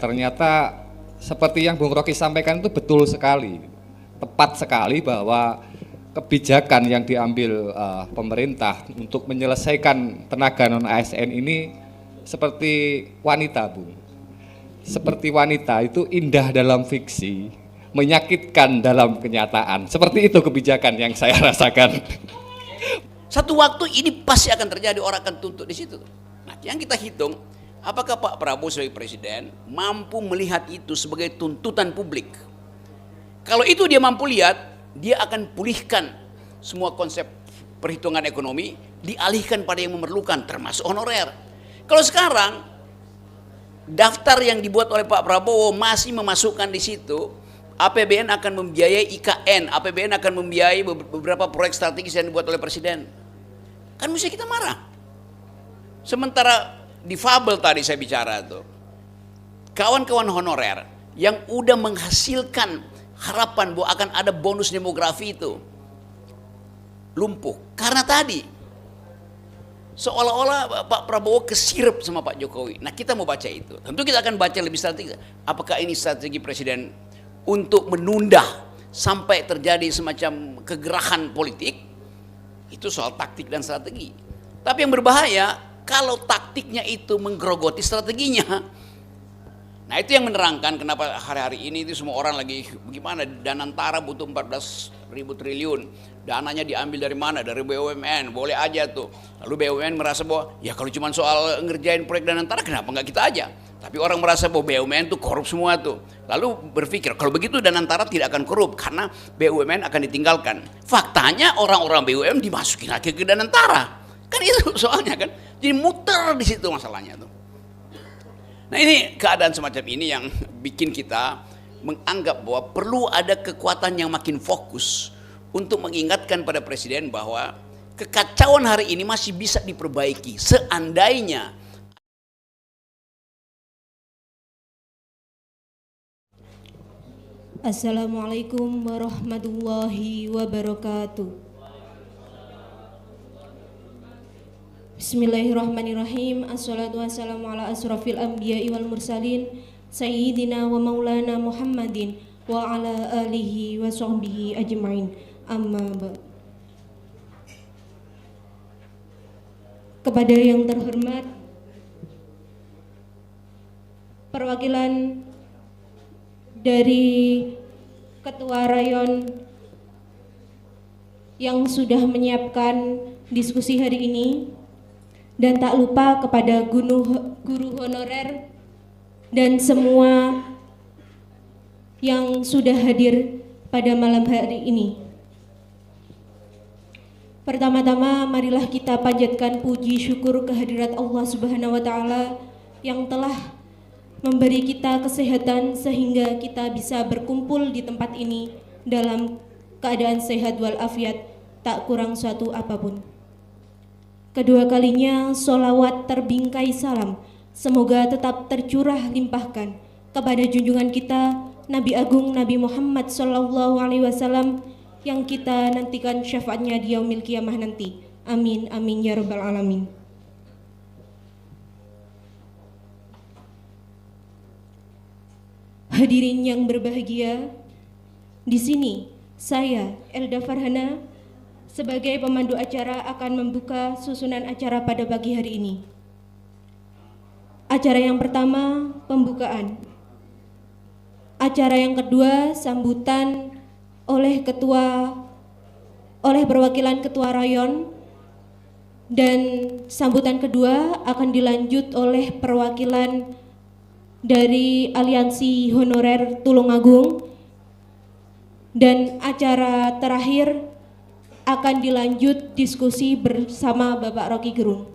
ternyata seperti yang Bung Rocky sampaikan itu betul sekali, tepat sekali bahwa kebijakan yang diambil pemerintah untuk menyelesaikan tenaga non ASN ini seperti wanita, Bung. Seperti wanita itu indah dalam fiksi, menyakitkan dalam kenyataan. Seperti itu kebijakan yang saya rasakan. Satu waktu ini pasti akan terjadi, orang akan tuntut di situ. Nah, yang kita hitung, apakah Pak Prabowo sebagai presiden mampu melihat itu sebagai tuntutan publik? Kalau itu dia mampu lihat, dia akan pulihkan semua konsep perhitungan ekonomi, dialihkan pada yang memerlukan, termasuk honorer. Kalau sekarang daftar yang dibuat oleh Pak Prabowo masih memasukkan di situ, APBN akan membiayai IKN, APBN akan membiayai beberapa proyek strategis yang dibuat oleh presiden. Kan mesti kita marah. Sementara difabel tadi saya bicara tuh, kawan-kawan honorer yang udah menghasilkan harapan bahwa akan ada bonus demografi itu lumpuh. Karena tadi seolah-olah Pak Prabowo kesirep sama Pak Jokowi. Nah, kita mau baca itu. Tentu kita akan baca lebih strategi. Apakah ini strategi presiden untuk menunda sampai terjadi semacam kegerahan politik? Itu soal taktik dan strategi. Tapi yang berbahaya kalau taktiknya itu menggerogoti strateginya. Nah, itu yang menerangkan kenapa hari-hari ini itu semua orang lagi bagaimana, Danantara butuh 14.000 triliun. Dananya diambil dari mana? Dari BUMN. Boleh aja tuh. Lalu BUMN merasa bahwa ya kalau cuma soal ngerjain proyek Danantara kenapa nggak kita aja? Tapi orang merasa bahwa BUMN tuh korup semua tuh. Lalu berpikir kalau begitu Danantara tidak akan korup karena BUMN akan ditinggalkan. Faktanya orang-orang BUMN dimasukin lagi ke Danantara. Kan itu soalnya kan. Jadi muter di situ masalahnya tuh. Nah, ini keadaan semacam ini yang bikin kita menganggap bahwa perlu ada kekuatan yang makin fokus untuk mengingatkan pada presiden bahwa kekacauan hari ini masih bisa diperbaiki seandainya. Assalamualaikum warahmatullahi wabarakatuh. Bismillahirrahmanirrahim. Assalatu wassalamu ala asrafil anbiya'i wal mursalin Sayyidina wa maulana Muhammadin wa ala alihi wa sahbihi ajma'in. Amma ba'd. Kepada yang terhormat perwakilan dari Ketua Rayon yang sudah menyiapkan diskusi hari ini, dan tak lupa kepada guru honorer dan semua yang sudah hadir pada malam hari ini. Pertama-tama marilah kita panjatkan puji syukur kehadirat Allah Subhanahu wa taala yang telah memberi kita kesehatan sehingga kita bisa berkumpul di tempat ini dalam keadaan sehat walafiat, tak kurang suatu apapun. Kedua kalinya sholawat terbingkai salam semoga tetap tercurah limpahkan kepada junjungan kita Nabi Agung Nabi Muhammad SAW yang kita nantikan syafaatnya di yaumil qiyamah nanti. Amin amin ya rabbal alamin. Hadirin yang berbahagia, di sini saya Elda Farhana sebagai pemandu acara akan membuka susunan acara pada pagi hari ini. Acara yang pertama pembukaan. Acara yang kedua sambutan oleh perwakilan ketua rayon, dan sambutan kedua akan dilanjut oleh perwakilan dari Aliansi Honorer Tulungagung, dan acara terakhir akan dilanjut diskusi bersama Bapak Rocky Gerung.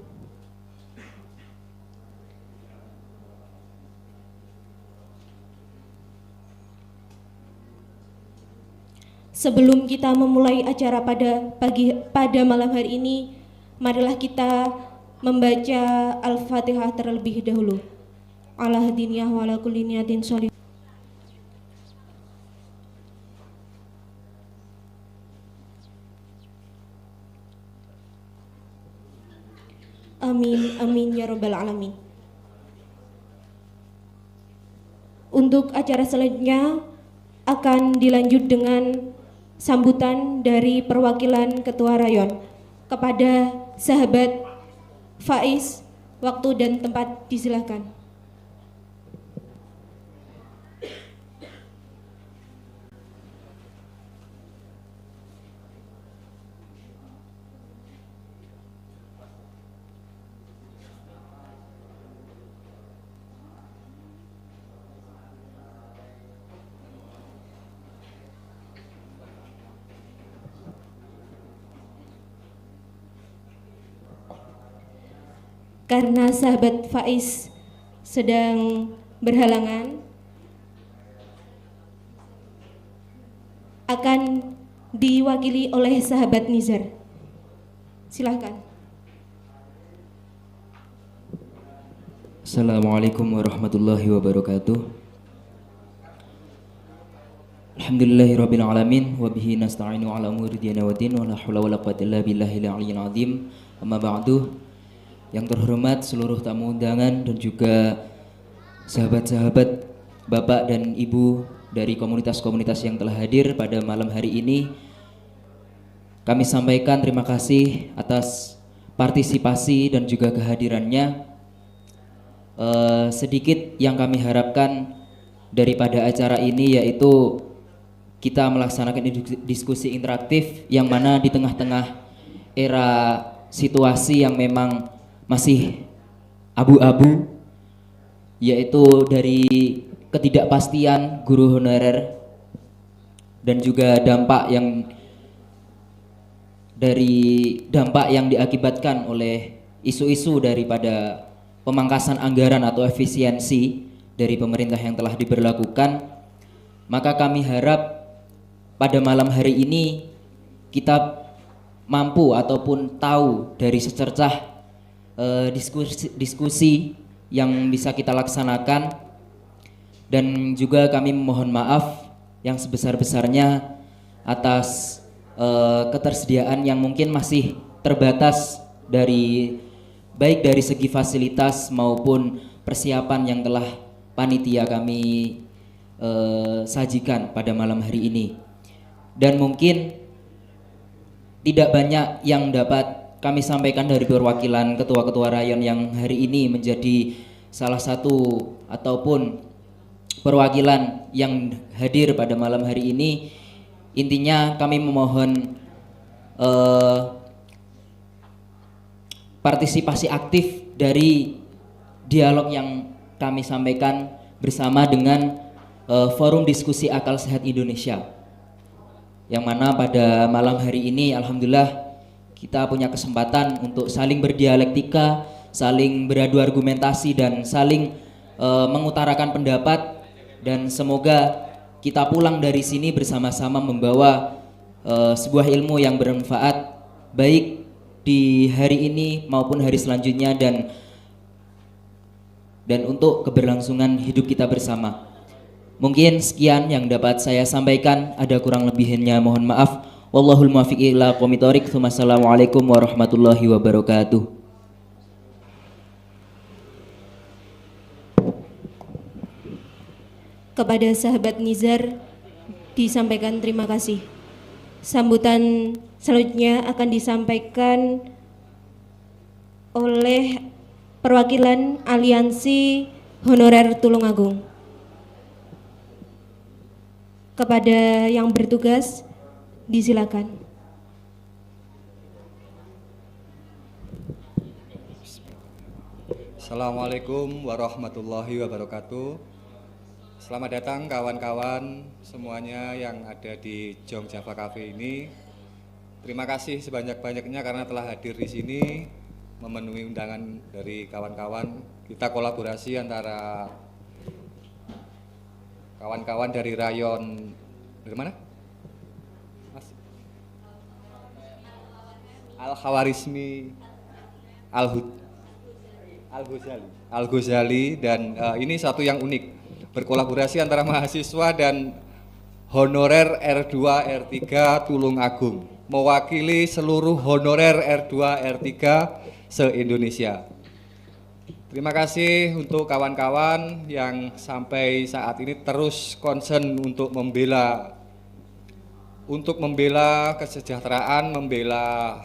Sebelum kita memulai acara pada malam hari ini, marilah kita membaca Al-Fatihah terlebih dahulu. Ala hadiniyah wa ala kulli niyatin sholih. Amin amin ya rabbal alamin. Untuk acara selanjutnya akan dilanjut dengan sambutan dari perwakilan Ketua Rayon. Kepada sahabat Faiz, waktu dan tempat disilakan. Karena sahabat Faiz sedang berhalangan, akan diwakili oleh sahabat Nizar. Silahkan. Assalamualaikum warahmatullahi wabarakatuh. Alhamdulillahirabbil alamin wa bihi nasta'inu ala umuri dina waddin wa la haula wala quwwata illa billahil aliyyil azim. Amma ba'du. Yang terhormat seluruh tamu undangan dan juga sahabat-sahabat, Bapak dan Ibu dari komunitas-komunitas yang telah hadir pada malam hari ini, kami sampaikan terima kasih atas partisipasi dan juga kehadirannya. Sedikit yang kami harapkan daripada acara ini yaitu kita melaksanakan diskusi interaktif yang mana di tengah-tengah era situasi yang memang masih abu-abu, yaitu dari ketidakpastian guru honorer dan juga dampak yang diakibatkan oleh isu-isu daripada pemangkasan anggaran atau efisiensi dari pemerintah yang telah diberlakukan. Maka kami harap pada malam hari ini kita mampu ataupun tahu dari secercah diskusi yang bisa kita laksanakan, dan juga kami memohon maaf yang sebesar-besarnya atas ketersediaan yang mungkin masih terbatas baik dari segi fasilitas maupun persiapan yang telah panitia kami sajikan pada malam hari ini. Dan mungkin tidak banyak yang dapat kami sampaikan dari perwakilan ketua-ketua rayon yang hari ini menjadi salah satu ataupun perwakilan yang hadir pada malam hari ini. Intinya kami memohon partisipasi aktif dari dialog yang kami sampaikan bersama dengan Forum Diskusi Akal Sehat Indonesia, yang mana pada malam hari ini alhamdulillah kita punya kesempatan untuk saling berdialektika, saling beradu argumentasi dan saling mengutarakan pendapat, dan semoga kita pulang dari sini bersama-sama membawa sebuah ilmu yang bermanfaat baik di hari ini maupun hari selanjutnya dan untuk keberlangsungan hidup kita bersama. Mungkin sekian yang dapat saya sampaikan, ada kurang lebihnya mohon maaf. Wallahul muwaffiq ila aqwamit thoriq. Wassalamualaikum warahmatullahi wabarakatuh. Kepada sahabat Nizar disampaikan terima kasih. Sambutan selanjutnya akan disampaikan oleh perwakilan Aliansi Honorer Tulungagung. Kepada yang bertugas disilakan. Assalamualaikum warahmatullahi wabarakatuh. Selamat datang kawan-kawan semuanya yang ada di Jong Java Cafe ini. Terima kasih sebanyak-banyaknya karena telah hadir di sini memenuhi undangan dari kawan-kawan. Kita kolaborasi antara kawan-kawan dari rayon, dari mana? Al-Khawarizmi Al-Ghazali, dan ini satu yang unik, berkolaborasi antara mahasiswa dan honorer R2 R3 Tulungagung mewakili seluruh honorer R2 R3 se-Indonesia. Terima kasih untuk kawan-kawan yang sampai saat ini terus concern untuk membela kesejahteraan, membela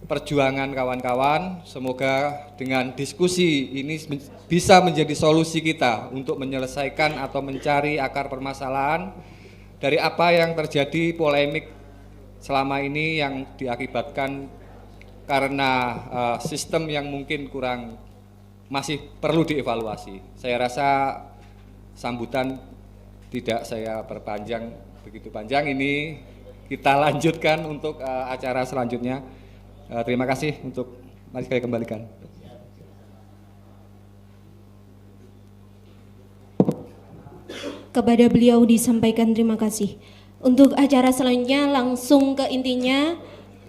perjuangan kawan-kawan. Semoga dengan diskusi ini bisa menjadi solusi kita untuk menyelesaikan atau mencari akar permasalahan dari apa yang terjadi polemik selama ini yang diakibatkan karena sistem yang mungkin masih perlu dievaluasi. Saya rasa sambutan tidak saya perpanjang begitu panjang, ini kita lanjutkan untuk acara selanjutnya. Terima kasih mari saya kembalikan. Kepada beliau disampaikan terima kasih. Untuk acara selanjutnya langsung ke intinya,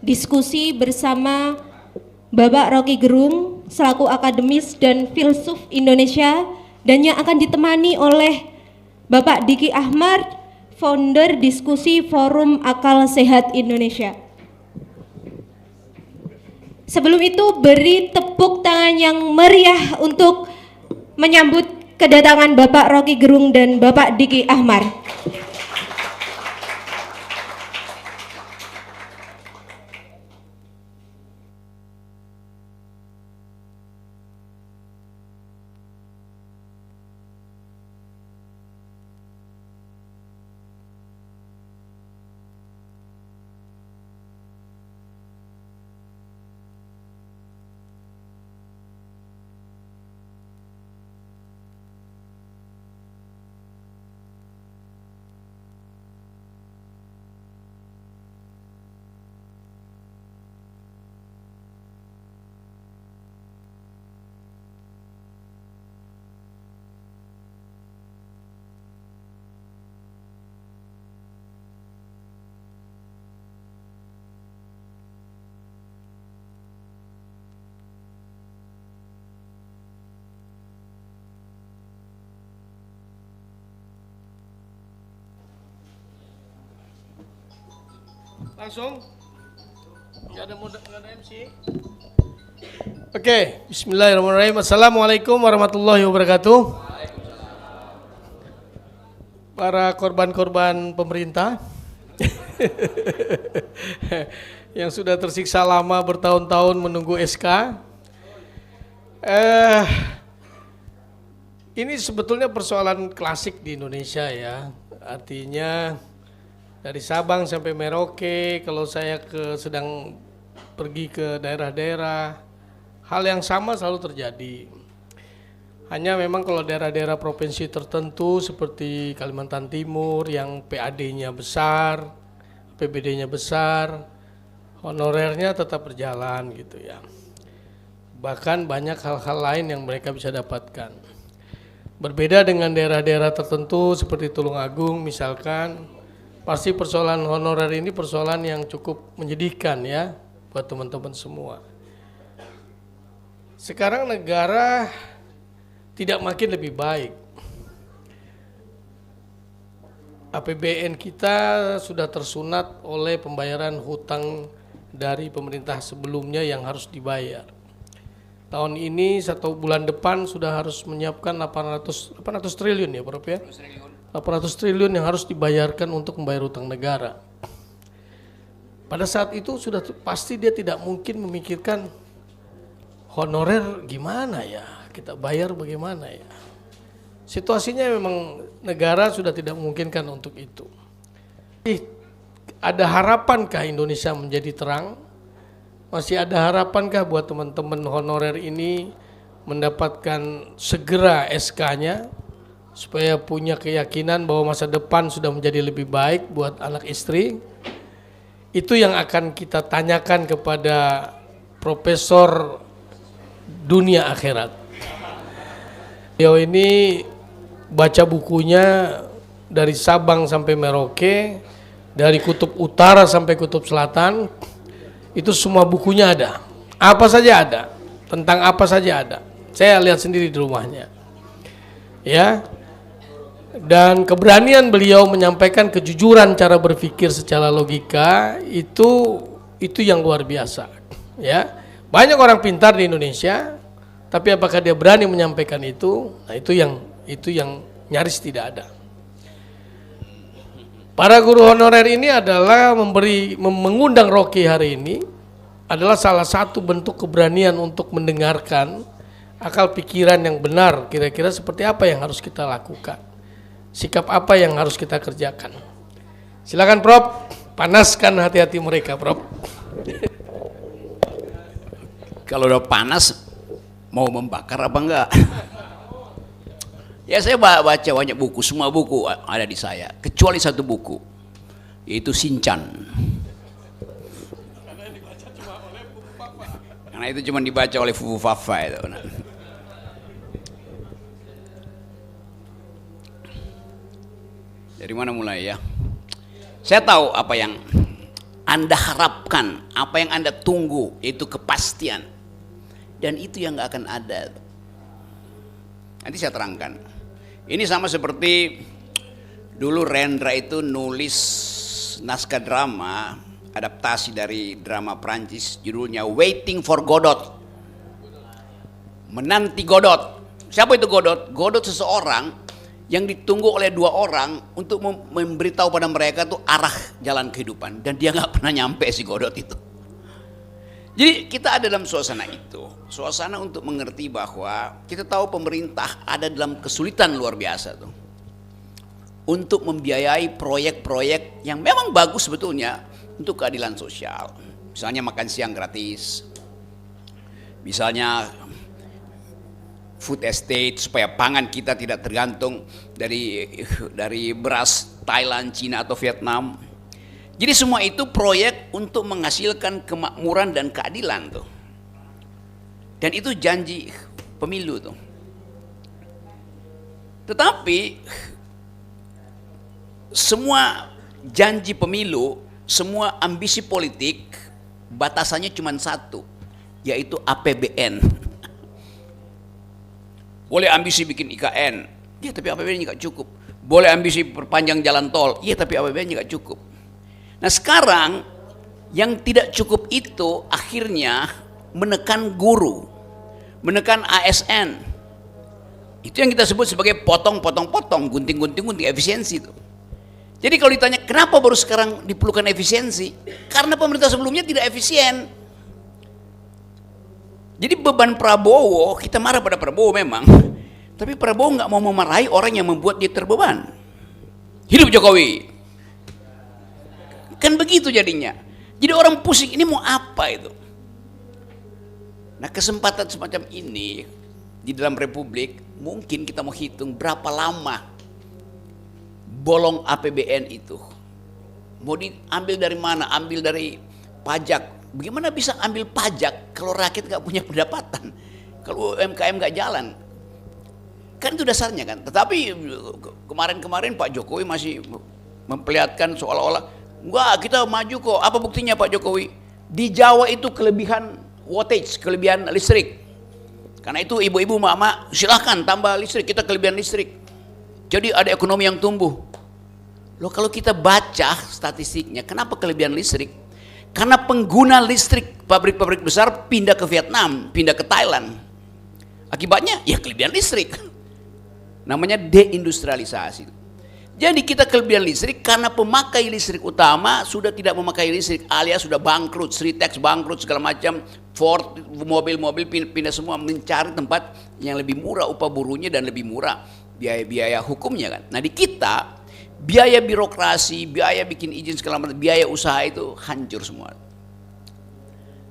diskusi bersama Bapak Rocky Gerung selaku akademis dan filsuf Indonesia, dan yang akan ditemani oleh Bapak Diki Ahmad, founder diskusi Forum Akal Sehat Indonesia. Sebelum itu beri tepuk tangan yang meriah untuk menyambut kedatangan Bapak Rocky Gerung dan Bapak Diki Ahmad. Langsung? Nggak ada MC? Oke, bismillahirrahmanirrahim. Assalamualaikum warahmatullahi wabarakatuh. Para korban-korban pemerintah yang sudah tersiksa lama bertahun-tahun menunggu SK. Ini sebetulnya persoalan klasik di Indonesia ya. Artinya dari Sabang sampai Merauke, kalau saya sedang pergi ke daerah-daerah, hal yang sama selalu terjadi. Hanya memang kalau daerah-daerah provinsi tertentu seperti Kalimantan Timur yang PAD-nya besar, PBD-nya besar, honorernya tetap berjalan gitu ya. Bahkan banyak hal-hal lain yang mereka bisa dapatkan. Berbeda dengan daerah-daerah tertentu seperti Tulungagung misalkan, pasti persoalan honorer ini persoalan yang cukup menyedihkan ya buat teman-teman semua. Sekarang negara tidak makin lebih baik. APBN kita sudah tersunat oleh pembayaran hutang dari pemerintah sebelumnya yang harus dibayar. Tahun ini 1 bulan depan sudah harus menyiapkan 800 triliun ya Prof ya? 800 triliun yang harus dibayarkan untuk membayar hutang negara. Pada saat itu sudah pasti dia tidak mungkin memikirkan honorer gimana ya, kita bayar bagaimana ya. Situasinya memang negara sudah tidak memungkinkan untuk itu. Ada harapankah Indonesia menjadi terang? Masih ada harapankah buat teman-teman honorer ini mendapatkan segera SK-nya? Supaya punya keyakinan bahwa masa depan sudah menjadi lebih baik buat anak istri. Itu yang akan kita tanyakan kepada Profesor Dunia Akhirat. Beliau ini baca bukunya dari Sabang sampai Merauke, dari kutub utara sampai kutub selatan, itu semua bukunya ada. Apa saja ada, tentang apa saja ada. Saya lihat sendiri di rumahnya. Ya. Dan keberanian beliau menyampaikan kejujuran cara berpikir secara logika itu yang luar biasa ya. Banyak orang pintar di Indonesia Tapi apakah dia berani menyampaikan itu? Nah, itu yang nyaris tidak ada. Para guru honorer ini adalah mengundang Rocky hari ini adalah salah satu bentuk keberanian untuk mendengarkan akal pikiran yang benar, kira-kira seperti apa yang harus kita lakukan, sikap apa yang harus kita kerjakan. Silakan Prof, panaskan hati-hati mereka Prof. Kalau udah panas mau membakar apa enggak? Ya saya baca banyak buku, semua buku ada di saya, kecuali satu buku, yaitu Shinchan. Karena itu cuma dibaca oleh Fufu Fafa itu. Dari mana mulai ya? Saya tahu apa yang Anda harapkan, apa yang Anda tunggu, yaitu kepastian. Dan itu yang nggak akan ada. Nanti saya terangkan. Ini sama seperti dulu Rendra itu nulis naskah drama, adaptasi dari drama Prancis, judulnya Waiting for Godot. Menanti Godot. Siapa itu Godot? Godot seseorang yang ditunggu oleh dua orang untuk memberitahu pada mereka tuh arah jalan kehidupan. Dan dia nggak pernah nyampe si Godot itu. Jadi kita ada dalam suasana itu, suasana untuk mengerti bahwa kita tahu pemerintah ada dalam kesulitan luar biasa tuh, untuk membiayai proyek-proyek yang memang bagus sebetulnya untuk keadilan sosial. Misalnya makan siang gratis, misalnya food estate supaya pangan kita tidak tergantung dari beras Thailand, Cina atau Vietnam. Jadi semua itu proyek untuk menghasilkan kemakmuran dan keadilan tuh. Dan itu janji pemilu tuh. Tetapi semua janji pemilu, semua ambisi politik batasannya cuma satu, yaitu APBN. Boleh ambisi bikin IKN, ya tapi APBN-nya nggak cukup. Boleh ambisi perpanjang jalan tol, ya tapi APBN-nya nggak cukup. Nah sekarang yang tidak cukup itu akhirnya menekan guru, menekan ASN. Itu yang kita sebut sebagai potong-potong-potong, gunting-gunting efisiensi itu. Jadi kalau ditanya kenapa baru sekarang diperlukan efisiensi? Karena pemerintah sebelumnya tidak efisien. Jadi beban Prabowo, kita marah pada Prabowo memang, tapi Prabowo nggak mau memarahi orang yang membuat dia terbeban. Hidup Jokowi. Kan begitu jadinya. Jadi orang pusing, ini mau apa itu? Nah kesempatan semacam ini di dalam Republik, mungkin kita mau hitung berapa lama bolong APBN itu. Mau diambil dari mana? Ambil dari pajak. Bagaimana bisa ambil pajak kalau rakyat gak punya pendapatan? Kalau UMKM gak jalan? Kan itu dasarnya kan. Tetapi kemarin-kemarin Pak Jokowi masih memperlihatkan seolah-olah enggak, kita maju kok. Apa buktinya Pak Jokowi? Di Jawa itu kelebihan wattage, kelebihan listrik. Karena itu ibu-ibu, mak-mak, silahkan tambah listrik, kita kelebihan listrik. Jadi ada ekonomi yang tumbuh. Loh kalau kita baca statistiknya, kenapa kelebihan listrik? Karena pengguna listrik pabrik-pabrik besar pindah ke Vietnam, pindah ke Thailand. Akibatnya ya kelebihan listrik. Namanya deindustrialisasi. Jadi kita kelebihan listrik karena pemakai listrik utama sudah tidak memakai listrik, alias sudah bangkrut, Sritex bangkrut segala macam, Ford mobil-mobil pindah semua mencari tempat yang lebih murah upah buruhnya dan lebih murah biaya-biaya hukumnya kan. Nah di kita biaya birokrasi, biaya bikin izin segala macam, biaya usaha itu hancur semua.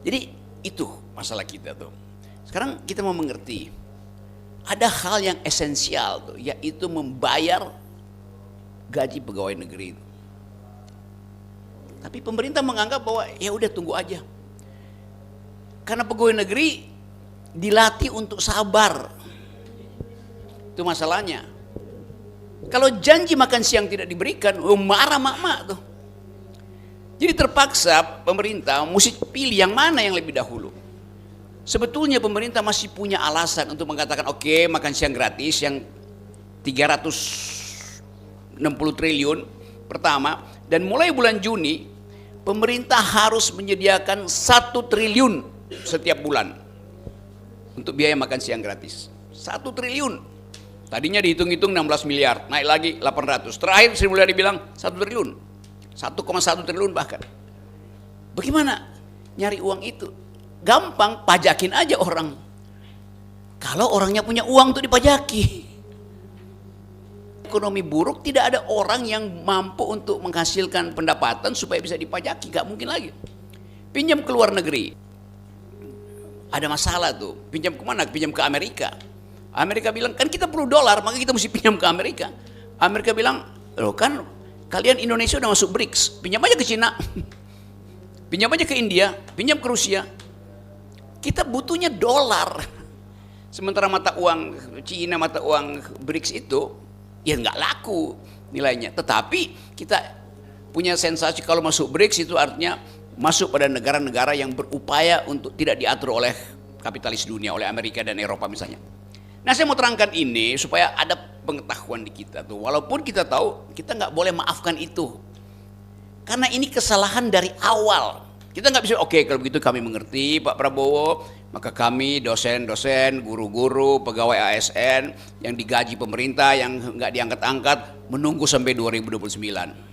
Jadi itu masalah kita tuh. Sekarang kita mau mengerti ada hal yang esensial tuh, yaitu membayar gaji pegawai negeri itu. Tapi pemerintah menganggap bahwa ya udah tunggu aja. Karena pegawai negeri dilatih untuk sabar. Itu masalahnya. Kalau janji makan siang tidak diberikan, marah mak-mak tuh. Jadi terpaksa pemerintah mesti pilih yang mana yang lebih dahulu. Sebetulnya pemerintah masih punya alasan untuk mengatakan oke, makan siang gratis yang 360 triliun pertama, dan mulai bulan Juni pemerintah harus menyediakan 1 triliun setiap bulan untuk biaya makan siang gratis. 1 triliun. Tadinya dihitung-hitung 16 miliar, naik lagi 800. Terakhir Sri Mulyani bilang 1 triliun. 1,1 triliun bahkan. Bagaimana nyari uang itu? Gampang, pajakin aja orang. Kalau orangnya punya uang untuk dipajaki. Ekonomi buruk, tidak ada orang yang mampu untuk menghasilkan pendapatan supaya bisa dipajaki, gak mungkin lagi. Pinjam ke luar negeri, ada masalah tuh, pinjam kemana? Pinjam ke Amerika. Amerika bilang, kan kita perlu dolar, maka kita mesti pinjam ke Amerika. Amerika bilang, loh kan kalian Indonesia udah masuk BRICS, pinjam aja ke Cina, pinjam aja ke India, pinjam ke Rusia. Kita butuhnya dolar. Sementara mata uang Cina, mata uang BRICS itu, ya nggak laku nilainya. Tetapi kita punya sensasi kalau masuk BRICS itu artinya masuk pada negara-negara yang berupaya untuk tidak diatur oleh kapitalis dunia, oleh Amerika dan Eropa misalnya. Nah, saya mau terangkan ini supaya ada pengetahuan di kita tuh. Walaupun kita tahu kita nggak boleh maafkan itu, karena ini kesalahan dari awal. Kita nggak bisa, oke, kalau begitu kami mengerti Pak Prabowo, maka kami dosen-dosen, guru-guru, pegawai ASN yang digaji pemerintah yang nggak diangkat-angkat menunggu sampai 2029.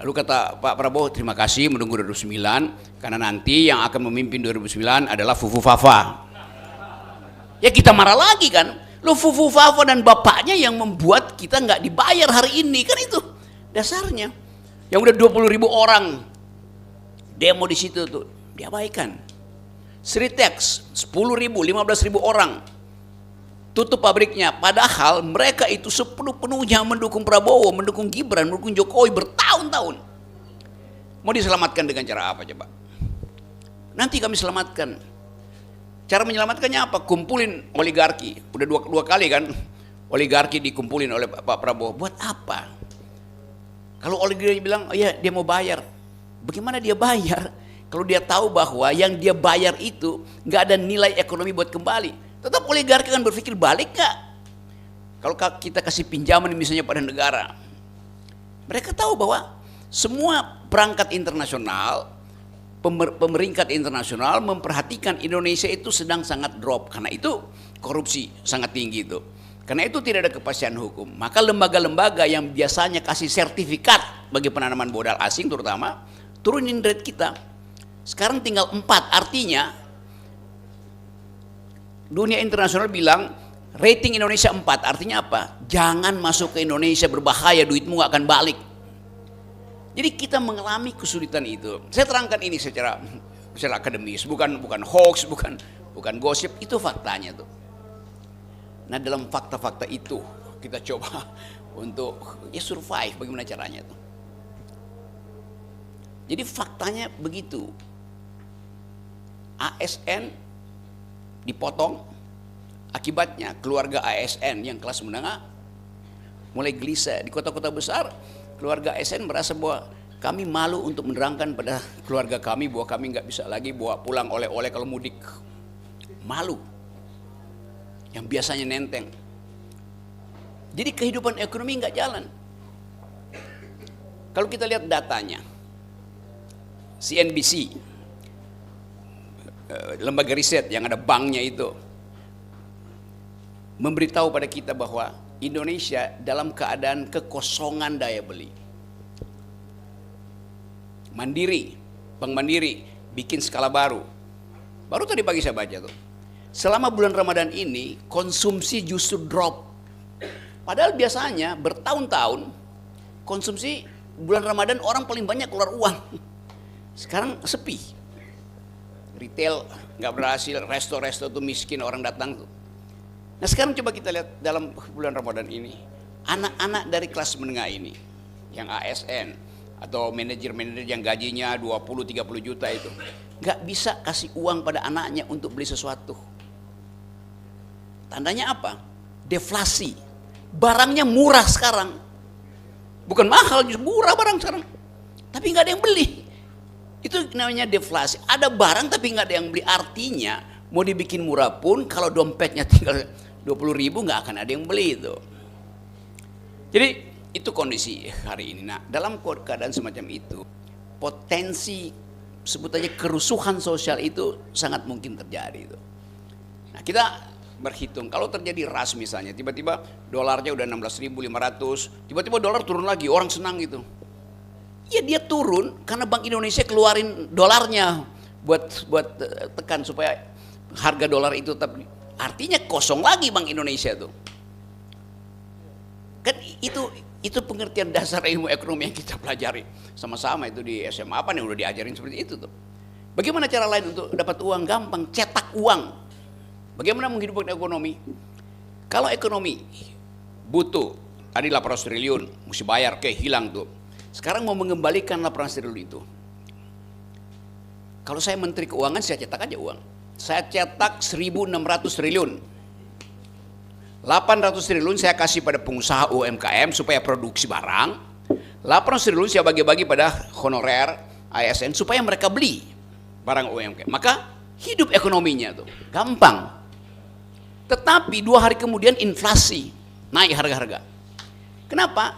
Lalu kata Pak Prabowo, terima kasih menunggu 2009 karena nanti yang akan memimpin 2009 adalah Fufu Fafa. Ya kita marah lagi kan, lo Fufu Fafa dan bapaknya yang membuat kita nggak dibayar hari ini, kan itu dasarnya. Yang udah 20.000 orang demo di situ tuh diabaikan. Sritex 10.000, 15.000 orang tutup pabriknya, padahal mereka itu sepenuh-penuhnya mendukung Prabowo, mendukung Gibran, mendukung Jokowi bertahun-tahun. Mau diselamatkan dengan cara apa coba? Nanti kami selamatkan. Cara menyelamatkannya apa? Kumpulin oligarki. Udah dua kali kan oligarki dikumpulin oleh Pak Prabowo. Buat apa? Kalau oligarki bilang, oh ya dia mau bayar. Bagaimana dia bayar? Kalau dia tahu bahwa yang dia bayar itu nggak ada nilai ekonomi buat kembali. Tetap oligarki kan berpikir balik nggak? Kalau kita kasih pinjaman misalnya pada negara, mereka tahu bahwa semua perangkat internasional, pemeringkat internasional memperhatikan Indonesia itu sedang sangat drop. Karena itu korupsi sangat tinggi itu. Karena itu tidak ada kepastian hukum. Maka lembaga-lembaga yang biasanya kasih sertifikat bagi penanaman modal asing terutama, turunin rate kita. Sekarang tinggal 4, artinya dunia internasional bilang rating Indonesia 4, artinya apa? Jangan masuk ke Indonesia, berbahaya, duitmu gak akan balik. Jadi kita mengalami kesulitan itu. Saya terangkan ini secara akademis, bukan hoax, bukan gosip, itu faktanya tuh. Nah, dalam fakta-fakta itu kita coba untuk ya survive, bagaimana caranya tuh. Jadi faktanya begitu. ASN dipotong, akibatnya keluarga ASN yang kelas menengah mulai gelisah. Di kota-kota besar keluarga ASN merasa bahwa kami malu untuk menerangkan pada keluarga kami bahwa kami nggak bisa lagi bawa pulang oleh-oleh kalau mudik. Malu. Yang biasanya nenteng. Jadi kehidupan ekonomi nggak jalan. Kalau kita lihat datanya, CNBC, lembaga riset yang ada banknya itu, memberitahu pada kita bahwa Indonesia dalam keadaan kekosongan daya beli. Mandiri, Bank Mandiri bikin skala baru. Baru tadi pagi saya baca tuh. Selama bulan Ramadan ini konsumsi justru drop. Padahal biasanya bertahun-tahun konsumsi bulan Ramadan orang paling banyak keluar uang. Sekarang sepi. Retail nggak berhasil, resto-resto tuh miskin orang datang tuh. Nah sekarang coba kita lihat dalam bulan Ramadan ini, anak-anak dari kelas menengah ini, yang ASN atau manajer-manajer yang gajinya 20-30 juta itu, nggak bisa kasih uang pada anaknya untuk beli sesuatu. Tandanya apa? Deflasi. Barangnya murah sekarang. Bukan mahal, justru murah barang sekarang. Tapi nggak ada yang beli. Itu namanya deflasi. Ada barang tapi nggak ada yang beli. Artinya mau dibikin murah pun kalau dompetnya tinggal 20.000 nggak akan ada yang beli itu. Jadi itu kondisi hari ini. Nah dalam keadaan semacam itu, potensi sebut aja kerusuhan sosial itu sangat mungkin terjadi itu. Nah, kita berhitung kalau terjadi ras misalnya, tiba-tiba dolarnya udah 16.500, tiba-tiba dolar turun lagi, orang senang gitu. Ya dia turun karena Bank Indonesia keluarin dolarnya buat tekan supaya harga dolar itu tetap, artinya kosong lagi Bank Indonesia tuh. Kan itu pengertian dasar ilmu ekonomi yang kita pelajari sama-sama itu di SMA apa nih udah diajarin seperti itu tuh. Bagaimana cara lain untuk dapat uang gampang? Cetak uang. Bagaimana menghidupkan ekonomi? Kalau ekonomi butuh tadi 800 triliun mesti bayar, hilang tuh. Sekarang mau mengembalikan 800 triliun itu. Kalau saya Menteri Keuangan, saya cetak aja uang. Saya cetak 1.600 triliun. 800 triliun saya kasih pada pengusaha UMKM supaya produksi barang. 800 triliun saya bagi-bagi pada honorer, ASN supaya mereka beli barang UMKM. Maka hidup ekonominya tuh gampang. Tetapi 2 hari kemudian inflasi, naik harga-harga. Kenapa?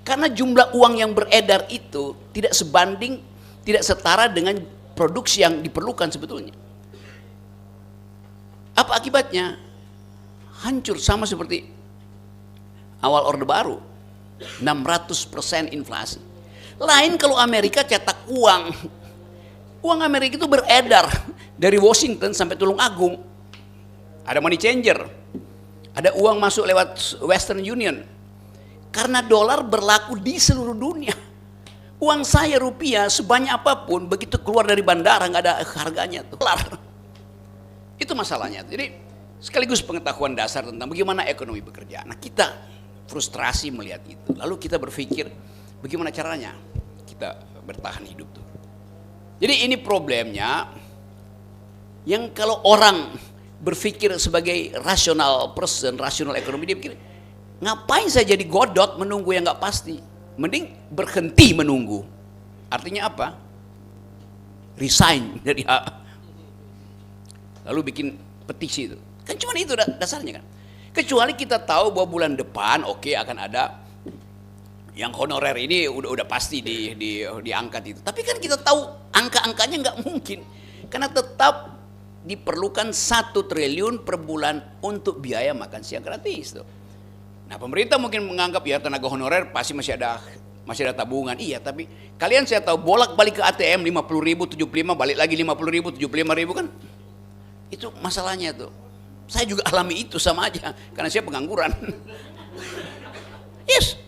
Karena jumlah uang yang beredar itu tidak sebanding, tidak setara dengan produksi yang diperlukan sebetulnya. Apa akibatnya? Hancur sama seperti awal Orde Baru, 600% inflasi. Lain kalau Amerika cetak uang. Uang Amerika itu beredar dari Washington sampai Tulung Agung. Ada money changer. Ada uang masuk lewat Western Union. Karena dolar berlaku di seluruh dunia. Uang saya rupiah sebanyak apapun begitu keluar dari bandara nggak ada harganya tuh. Dolar. Itu masalahnya. Jadi sekaligus pengetahuan dasar tentang bagaimana ekonomi bekerja. Nah kita frustrasi melihat itu. Lalu kita berpikir bagaimana caranya kita bertahan hidup tuh. Jadi ini problemnya yang kalau orang berpikir sebagai rasional person, rasional ekonomi, dia pikir ngapain saya jadi godot menunggu yang nggak pasti? Mending berhenti menunggu. Artinya apa? Resign dari lalu bikin petisi itu. Kan cuma itu dasarnya kan. Kecuali kita tahu bahwa bulan depan akan ada yang honorer ini udah pasti diangkat itu. Tapi kan kita tahu angka-angkanya nggak mungkin. Karena tetap diperlukan 1 triliun per bulan untuk biaya makan siang gratis tuh. Nah pemerintah mungkin menganggap ya tenaga honorer pasti masih ada tabungan. Iya, tapi kalian saya tahu bolak-balik ke ATM 50.000, 75, balik lagi 50.000, 75.000 kan. Itu masalahnya tuh. Saya juga alami itu sama aja karena saya pengangguran. Yes.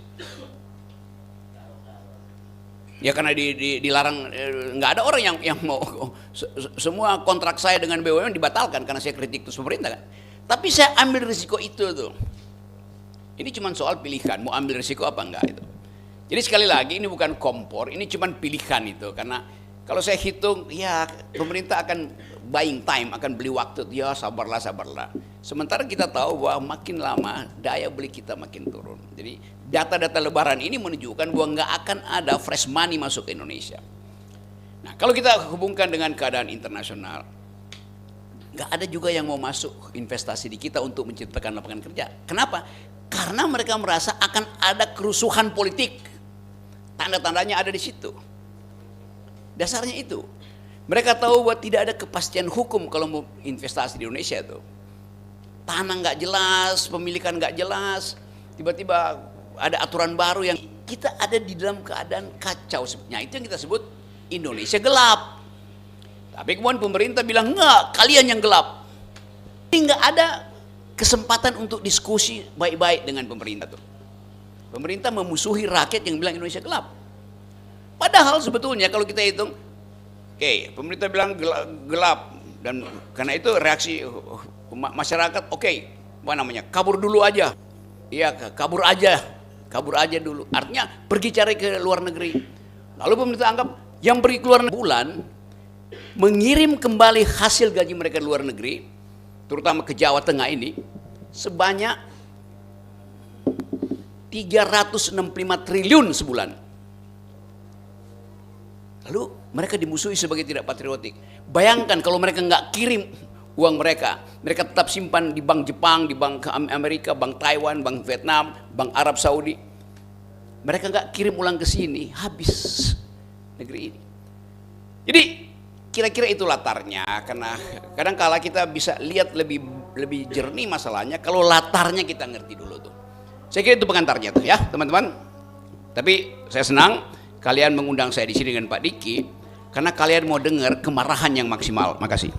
Ya karena dilarang, nggak ada orang yang mau semua kontrak saya dengan BUMN dibatalkan karena saya kritik terus pemerintah kan. Tapi saya ambil risiko itu tuh. Ini cuma soal pilihan, mau ambil risiko apa enggak itu. Jadi sekali lagi ini bukan kompor, ini cuma pilihan itu. Karena kalau saya hitung, ya pemerintah akan buying time, akan beli waktu. Ya sabarlah. Sementara kita tahu bahwa makin lama daya beli kita makin turun. Jadi data-data lebaran ini menunjukkan bahwa nggak akan ada fresh money masuk ke Indonesia. Nah kalau kita hubungkan dengan keadaan internasional, nggak ada juga yang mau masuk investasi di kita untuk menciptakan lapangan kerja. Kenapa? Karena mereka merasa akan ada kerusuhan politik. Tanda-tandanya ada di situ. Dasarnya itu. Mereka tahu bahwa tidak ada kepastian hukum kalau mau investasi di Indonesia itu. Tanah nggak jelas, pemilikan nggak jelas. Tiba-tiba ada aturan baru yang kita ada di dalam keadaan kacau. Nah itu yang kita sebut Indonesia gelap. Tapi kemudian pemerintah bilang enggak, kalian yang gelap. Ini nggak ada kesempatan untuk diskusi baik-baik dengan pemerintah tuh. Pemerintah memusuhi rakyat yang bilang Indonesia gelap. Padahal sebetulnya kalau kita hitung, pemerintah bilang gelap dan karena itu reaksi masyarakat, kabur dulu aja. Iya, kabur aja dulu. Artinya pergi cari ke luar negeri. Lalu pemerintah anggap yang pergi ke luar negeri bulan mengirim kembali hasil gaji mereka di luar negeri, terutama ke Jawa Tengah ini, sebanyak 365 triliun sebulan. Lalu mereka dimusuhi sebagai tidak patriotik. Bayangkan kalau mereka nggak kirim uang mereka tetap simpan di bank Jepang, di bank Amerika, bank Taiwan, bank Vietnam, bank Arab Saudi. Mereka nggak kirim ulang ke sini, habis negeri ini. Jadi kira-kira itu latarnya, karena kadang kala kita bisa lihat lebih lebih jernih masalahnya kalau latarnya kita ngerti dulu tuh. Saya kira itu pengantarnya tuh ya teman-teman. Tapi saya senang kalian mengundang saya di sini dengan Pak Diki karena kalian mau dengar kemarahan yang maksimal. Makasih.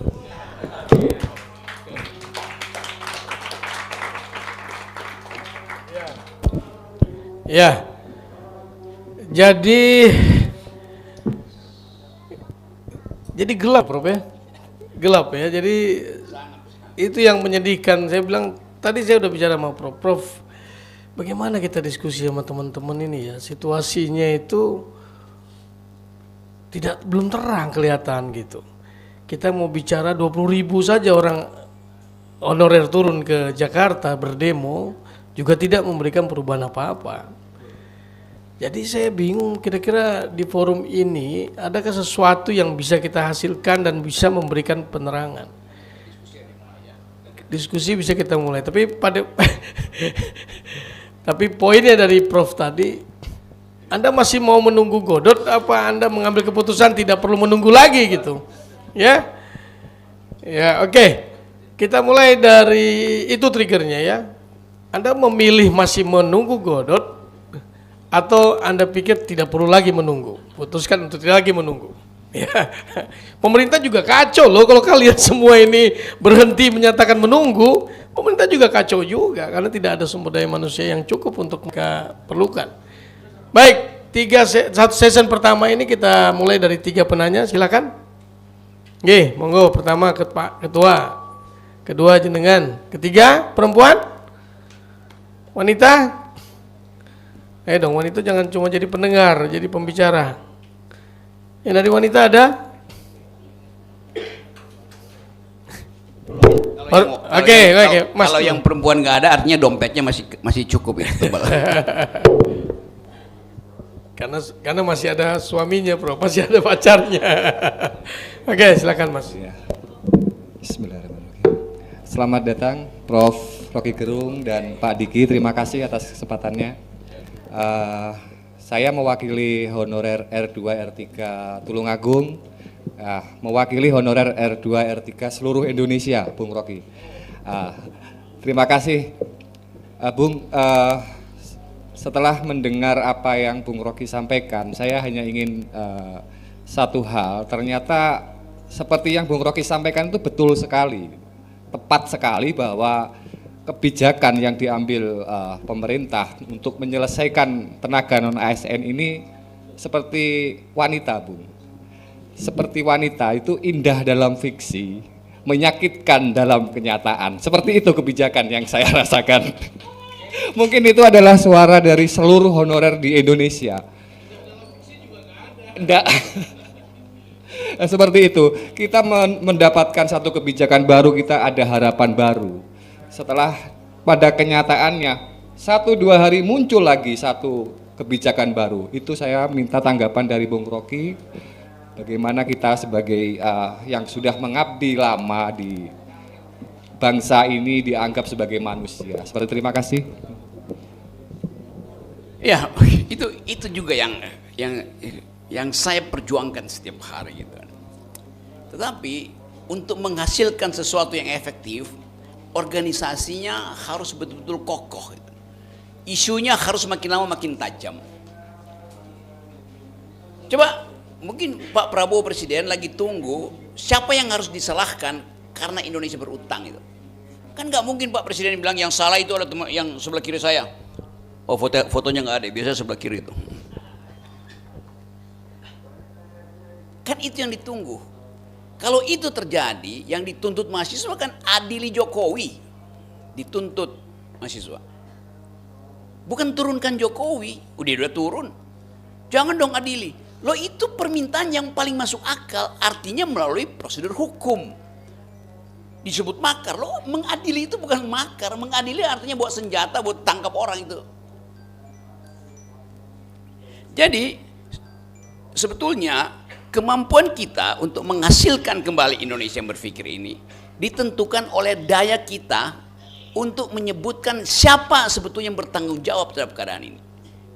Ya, jadi gelap, Prof ya, gelap ya. Jadi itu yang menyedihkan. Saya bilang tadi saya udah bicara sama Prof, bagaimana kita diskusi sama teman-teman ini ya, situasinya itu belum terang kelihatan gitu. Kita mau bicara 20.000 saja orang honorer turun ke Jakarta berdemo juga tidak memberikan perubahan apa-apa. Jadi saya bingung kira-kira di forum ini adakah sesuatu yang bisa kita hasilkan dan bisa memberikan penerangan. Diskusi bisa kita mulai, tapi tapi poinnya dari Prof tadi, Anda masih mau menunggu Godot apa Anda mengambil keputusan tidak perlu menunggu lagi gitu. Ya. Ya, oke. Kita mulai dari itu triggernya ya. Anda memilih masih menunggu Godot atau Anda pikir tidak perlu lagi menunggu, putuskan untuk tidak lagi menunggu. Ya. Pemerintah juga kacau loh kalau kalian semua ini berhenti menyatakan menunggu. Pemerintah juga kacau juga karena tidak ada sumber daya manusia yang cukup untuk mereka perlukan. Baik, satu session pertama ini kita mulai dari 3 penanya, silakan. Oke, monggo. Pertama Pak Ketua, kedua jenengan, ketiga perempuan, wanita. Dong, wanita jangan cuma jadi pendengar, jadi pembicara. Yang dari wanita ada? Oke, Mas. Kalau yang perempuan nggak ada, artinya dompetnya masih cukup ya. karena masih ada suaminya, Bro, masih ada pacarnya. Oke, silakan Mas. Ya. Bismillahirrahmanirrahim. Selamat datang Prof. Rocky Gerung dan Pak Diki, terima kasih atas kesempatannya. Saya mewakili honorer R2 R3 Tulungagung, mewakili honorer R2 R3 seluruh Indonesia, Bung Rocky. Terima kasih, Bung. Setelah mendengar apa yang Bung Rocky sampaikan, saya hanya ingin satu hal. Ternyata seperti yang Bung Rocky sampaikan itu betul sekali, tepat sekali bahwa kebijakan yang diambil pemerintah untuk menyelesaikan tenaga non-ASN ini seperti wanita, Bung. Seperti wanita itu indah dalam fiksi, menyakitkan dalam kenyataan. Seperti itu kebijakan yang saya rasakan. Mungkin itu adalah suara dari seluruh honorer di Indonesia. Enggak. Seperti itu. Kita mendapatkan satu kebijakan baru, kita ada harapan baru. Setelah pada kenyataannya 1-2 hari muncul lagi satu kebijakan baru. Itu saya minta tanggapan dari Bung Rocky, bagaimana kita sebagai yang sudah mengabdi lama di bangsa ini dianggap sebagai manusia. Seperti terima kasih. Ya, itu juga yang saya perjuangkan setiap hari gitu. Tetapi untuk menghasilkan sesuatu yang efektif, organisasinya harus betul-betul kokoh. Isunya harus makin lama makin tajam. Coba mungkin Pak Prabowo Presiden lagi tunggu siapa yang harus disalahkan karena Indonesia berutang itu. Kan nggak mungkin Pak Presiden bilang yang salah itu adalah yang sebelah kiri saya. Oh fotonya nggak ada, biasanya sebelah kiri itu. Kan itu yang ditunggu. Kalau itu terjadi, yang dituntut mahasiswa kan adili Jokowi, dituntut mahasiswa. Bukan turunkan Jokowi, udah turun. Jangan dong adili. Loh itu permintaan yang paling masuk akal, artinya melalui prosedur hukum. Disebut makar, loh mengadili itu bukan makar, mengadili artinya bawa senjata, buat tangkap orang itu. Jadi sebetulnya kemampuan kita untuk menghasilkan kembali Indonesia yang berpikir ini ditentukan oleh daya kita untuk menyebutkan siapa sebetulnya yang bertanggung jawab terhadap keadaan ini.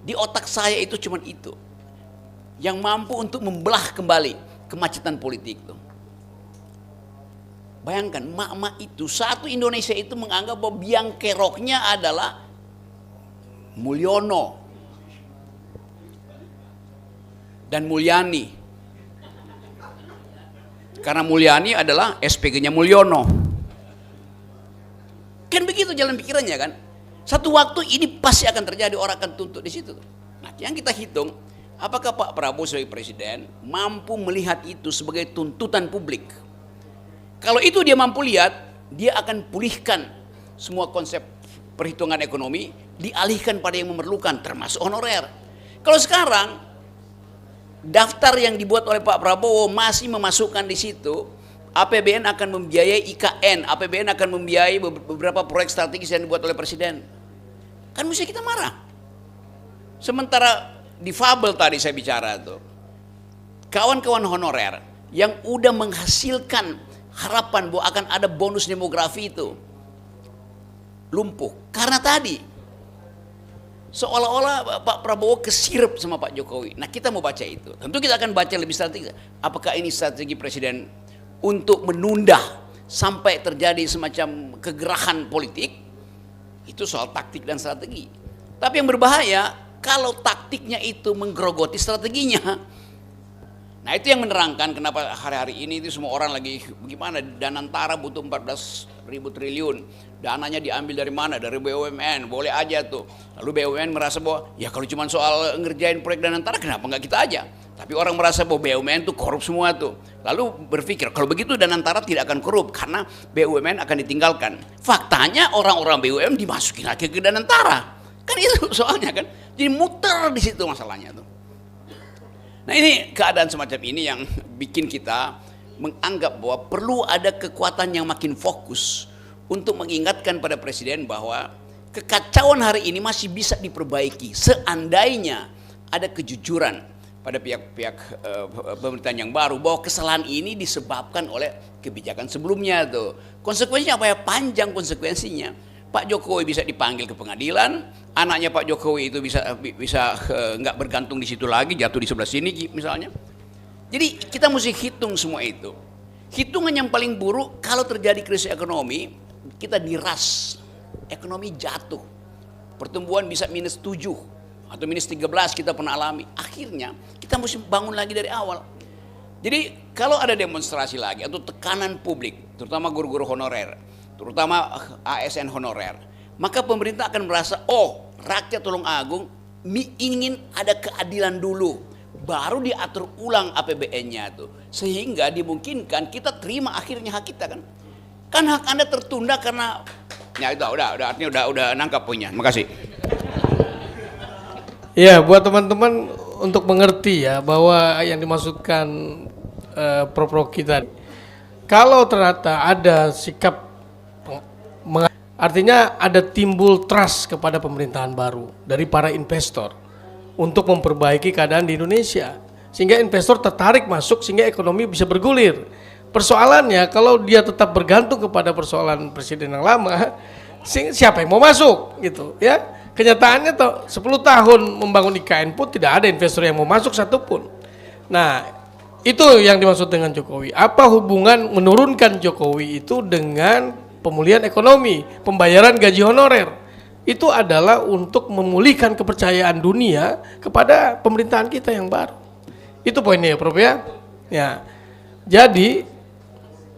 Di otak saya itu cuma itu yang mampu untuk membelah kembali kemacetan politik itu. Bayangkan, mak-mak itu, satu Indonesia itu menganggap bahwa biang keroknya adalah Mulyono dan Mulyani. Karena Mulyani adalah SPG-nya Mulyono. Kan begitu jalan pikirannya kan. Satu waktu ini pasti akan terjadi, orang akan tuntut di situ. Nah, yang kita hitung, apakah Pak Prabowo sebagai presiden mampu melihat itu sebagai tuntutan publik? Kalau itu dia mampu lihat, dia akan pulihkan semua konsep perhitungan ekonomi, dialihkan pada yang memerlukan, termasuk honorer. Kalau sekarang daftar yang dibuat oleh Pak Prabowo masih memasukkan di situ APBN akan membiayai IKN, APBN akan membiayai beberapa proyek strategis yang dibuat oleh presiden. Kan mesti kita marah. Sementara difabel tadi saya bicara tuh, kawan-kawan honorer yang udah menghasilkan harapan bahwa akan ada bonus demografi itu lumpuh. Karena tadi seolah-olah Pak Prabowo kesirep sama Pak Jokowi. Nah, kita mau baca itu. Tentu kita akan baca lebih strategi. Apakah ini strategi presiden untuk menunda sampai terjadi semacam kegerahan politik? Itu soal taktik dan strategi. Tapi yang berbahaya kalau taktiknya itu menggerogoti strateginya. Nah, itu yang menerangkan kenapa hari-hari ini itu semua orang lagi bagaimana, Danantara butuh 14.000 triliun. Dananya diambil dari mana? Dari BUMN, boleh aja tuh. Lalu BUMN merasa bahwa ya kalau cuma soal ngerjain proyek Danantara kenapa nggak kita aja? Tapi orang merasa bahwa BUMN tuh korup semua tuh. Lalu berpikir kalau begitu Danantara tidak akan korup karena BUMN akan ditinggalkan. Faktanya orang-orang BUMN dimasukin lagi ke Danantara. Kan itu soalnya kan. Jadi muter di situ masalahnya tuh. Nah, ini keadaan semacam ini yang bikin kita menganggap bahwa perlu ada kekuatan yang makin fokus untuk mengingatkan pada presiden bahwa kekacauan hari ini masih bisa diperbaiki seandainya ada kejujuran pada pihak-pihak pemerintahan yang baru bahwa kesalahan ini disebabkan oleh kebijakan sebelumnya tuh. Konsekuensinya apa ya? Panjang konsekuensinya. Pak Jokowi bisa dipanggil ke pengadilan, anaknya Pak Jokowi itu bisa nggak bergantung di situ lagi, jatuh di sebelah sini misalnya. Jadi kita mesti hitung semua itu. Hitungan yang paling buruk kalau terjadi krisis ekonomi, kita diras, ekonomi jatuh, pertumbuhan bisa -7 atau -13 kita pernah alami. Akhirnya kita mesti bangun lagi dari awal. Jadi kalau ada demonstrasi lagi atau tekanan publik, terutama guru-guru honorer, terutama ASN honorer, maka pemerintah akan merasa, oh rakyat Tulungagung ingin ada keadilan dulu, baru diatur ulang APBN-nya tuh, sehingga dimungkinkan kita terima akhirnya hak kita kan. Kan hak Anda tertunda karena ya itu artinya udah nangkap punya. Makasih. Ya, buat teman-teman untuk mengerti ya bahwa yang dimaksudkan Prof. Rocky tadi, kalau ternyata ada sikap artinya ada timbul trust kepada pemerintahan baru dari para investor untuk memperbaiki keadaan di Indonesia sehingga investor tertarik masuk sehingga ekonomi bisa bergulir. Persoalannya kalau dia tetap bergantung kepada persoalan presiden yang lama, siapa yang mau masuk gitu ya. Kenyataannya tuh 10 tahun membangun IKN pun tidak ada investor yang mau masuk satupun. Nah, itu yang dimaksud dengan Jokowi. Apa hubungan menurunkan Jokowi itu dengan pemulihan ekonomi, pembayaran gaji honorer? Itu adalah untuk memulihkan kepercayaan dunia kepada pemerintahan kita yang baru. Itu poinnya ya, Prof ya. Ya. Jadi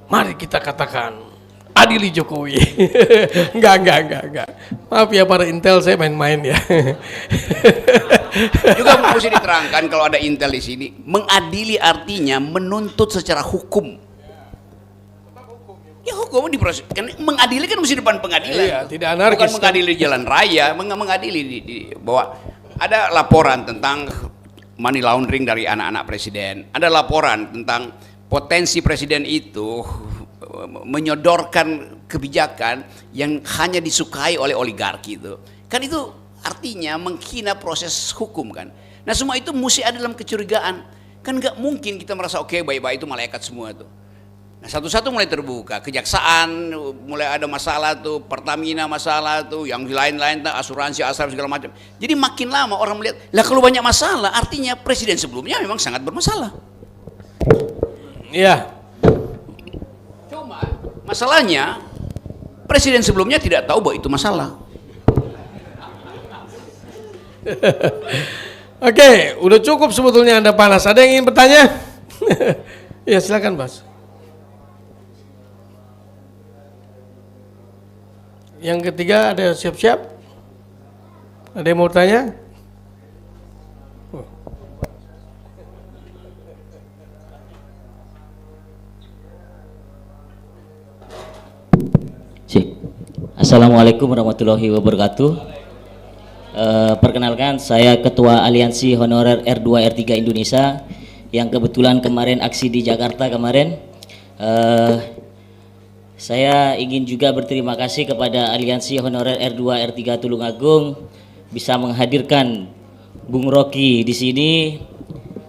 mari kita katakan adili Jokowi. Enggak. Maaf ya para intel, saya main-main ya. Juga mesti diterangkan kalau ada intel di sini, mengadili artinya menuntut secara hukum. Ya hukum diproses, kan mengadili kan mesti depan pengadilan. Iya, tidak anarkis. Bukan mengadili di jalan raya, mengadili bahwa ada laporan tentang money laundering dari anak-anak presiden. Ada laporan tentang potensi presiden itu menyodorkan kebijakan yang hanya disukai oleh oligarki itu. Kan itu artinya menghina proses hukum kan. Nah, semua itu mesti ada dalam kecurigaan. Kan nggak mungkin kita merasa oke, baik-baik itu malaikat semua tuh. Nah, satu-satu mulai terbuka, kejaksaan mulai ada masalah tuh, Pertamina masalah tuh, yang lain-lain tuh, asuransi, segala macam. Jadi makin lama orang melihat, lah kalau banyak masalah, artinya presiden sebelumnya memang sangat bermasalah. Iya. Cuma Masalahnya presiden sebelumnya tidak tahu bahwa itu masalah. Oke, udah cukup sebetulnya Anda panas. Ada yang ingin bertanya? Ya silakan, Bas. Yang ketiga ada siap-siap? Ada yang mau bertanya? Assalamualaikum warahmatullahi wabarakatuh. Perkenalkan, saya Ketua Aliansi Honorer R2 R3 Indonesia yang kebetulan kemarin aksi di Jakarta kemarin. Saya ingin juga berterima kasih kepada Aliansi Honorer R2 R3 Tulungagung bisa menghadirkan Bung Rocky di sini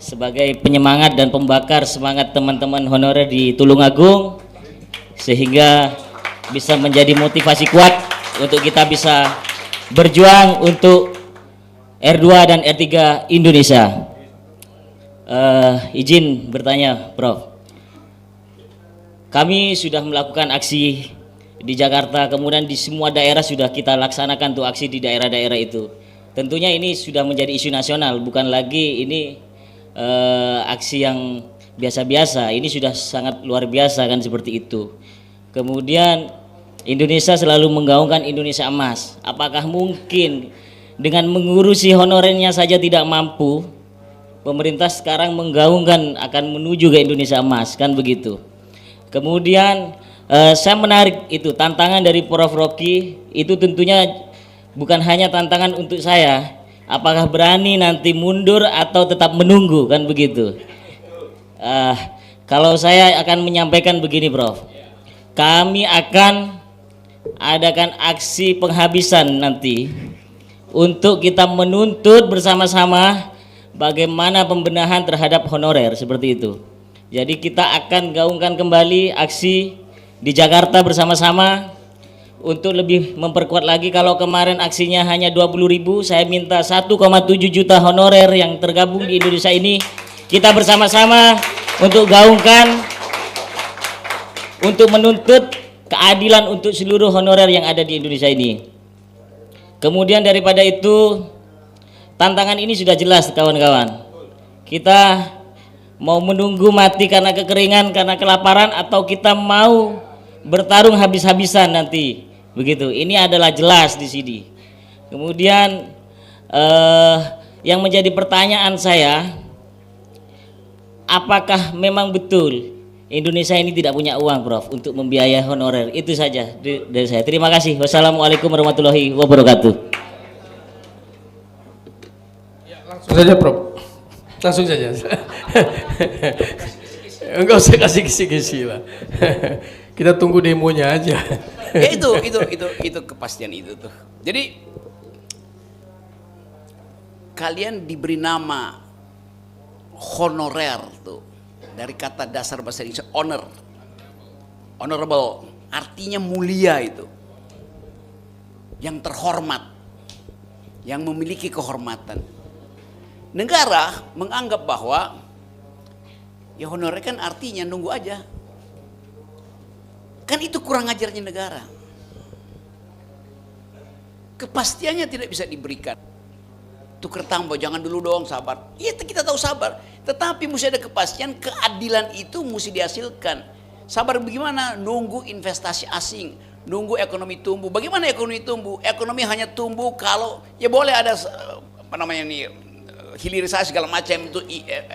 sebagai penyemangat dan pembakar semangat teman-teman honorer di Tulungagung, sehingga bisa menjadi motivasi kuat untuk kita bisa berjuang untuk R2 dan R3 Indonesia. Izin bertanya, Prof. Kami sudah melakukan aksi di Jakarta, kemudian di semua daerah sudah kita laksanakan tuh aksi di daerah-daerah itu. Tentunya ini sudah menjadi isu nasional, bukan lagi ini aksi yang biasa-biasa. Ini sudah sangat luar biasa kan, seperti itu. Kemudian Indonesia selalu menggaungkan Indonesia emas. Apakah mungkin dengan mengurusi honorernya saja tidak mampu, pemerintah sekarang menggaungkan akan menuju ke Indonesia emas, kan begitu. Kemudian saya menarik itu tantangan dari Prof. Rocky itu tentunya bukan hanya tantangan untuk saya. Apakah berani nanti mundur atau tetap menunggu, kan begitu. Kalau saya akan menyampaikan begini, Prof. Kami akan adakan aksi penghabisan nanti untuk kita menuntut bersama-sama bagaimana pembenahan terhadap honorer, seperti itu. Jadi kita akan gaungkan kembali aksi di Jakarta bersama-sama untuk lebih memperkuat lagi. Kalau kemarin aksinya hanya 20.000, saya minta 1,7 juta honorer yang tergabung di Indonesia ini kita bersama-sama untuk gaungkan, untuk menuntut keadilan untuk seluruh honorer yang ada di Indonesia ini. Kemudian daripada itu, tantangan ini sudah jelas kawan-kawan. Kita mau menunggu mati karena kekeringan, karena kelaparan, atau kita mau bertarung habis-habisan nanti. Begitu. Ini adalah jelas di sini. Kemudian yang menjadi pertanyaan saya, apakah memang betul Indonesia ini tidak punya uang, Prof, untuk membiayai honorer? Itu saja dari saya. Terima kasih. Wassalamualaikum warahmatullahi wabarakatuh. Ya, langsung saja, Prof. Langsung saja. Enggak usah kasih kisi-kisi lah. Kita tunggu demonya aja. Ya itu kepastian itu tuh. Jadi kalian diberi nama honorer tuh. Dari kata dasar bahasa Indonesia honor, honorable, artinya mulia itu, yang terhormat, yang memiliki kehormatan. Negara menganggap bahwa ya honorer kan artinya nunggu aja, kan itu kurang ajarnya negara. Kepastiannya tidak bisa diberikan. Tuker tambah, jangan dulu dong, sabar. Iya, kita tahu sabar, tetapi mesti ada kepastian, keadilan itu mesti dihasilkan. Sabar bagaimana? Nunggu investasi asing, nunggu ekonomi tumbuh. Bagaimana ekonomi tumbuh? Ekonomi hanya tumbuh kalau ya boleh ada apa namanya nih, hilirisasi segala macam itu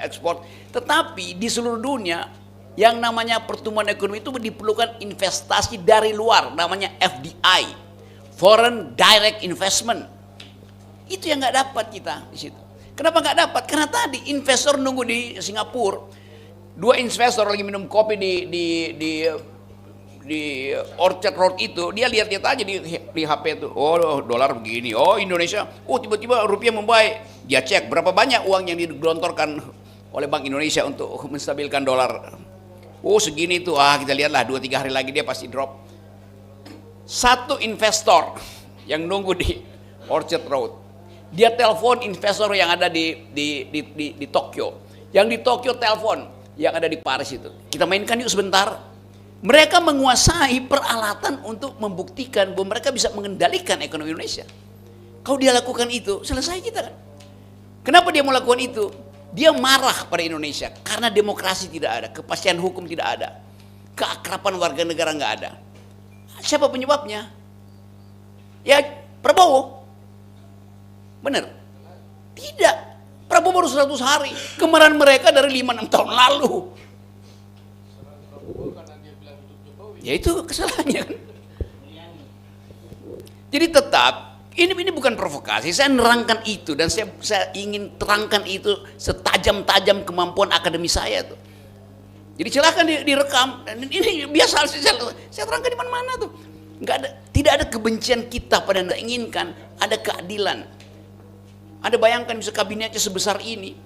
ekspor. Tetapi di seluruh dunia yang namanya pertumbuhan ekonomi itu diperlukan investasi dari luar, namanya FDI, Foreign Direct Investment. Itu yang nggak dapat kita di situ. Kenapa nggak dapat? Karena tadi investor nunggu di Singapura, 2 investor lagi minum kopi di Orchard Road itu, dia lihat-lihat aja di HP itu. Oh, dolar begini. Oh, Indonesia. Oh, tiba-tiba rupiah membaik. Dia cek berapa banyak uang yang digelontorkan oleh Bank Indonesia untuk menstabilkan dolar. Oh, segini tuh. Kita lihatlah 2-3 hari lagi dia pasti drop. Satu investor yang nunggu di Orchard Road, dia telepon investor yang ada di Tokyo. Yang di Tokyo telepon yang ada di Paris itu. Kita mainkan yuk sebentar. Mereka menguasai peralatan untuk membuktikan bahwa mereka bisa mengendalikan ekonomi Indonesia. Kalau dia lakukan itu, selesai kita kan. Kenapa dia melakukan itu? Dia marah pada Indonesia karena demokrasi tidak ada, kepastian hukum tidak ada, keakraban warga negara nggak ada. Siapa penyebabnya? Ya Prabowo. Benar? Tidak. Prabowo baru 100 hari. Kemarahan mereka dari 5-6 tahun lalu. Ya itu kesalahannya kan. Jadi tetap ini bukan provokasi, saya nerangkan itu dan saya ingin terangkan itu setajam-tajam kemampuan akademi saya tuh. Jadi silahkan direkam dan ini biasa saya terangkan di mana-mana tuh. Tidak ada kebencian kita pada yang inginkan, ada keadilan. Ada bayangkan bisa kabinetnya sebesar ini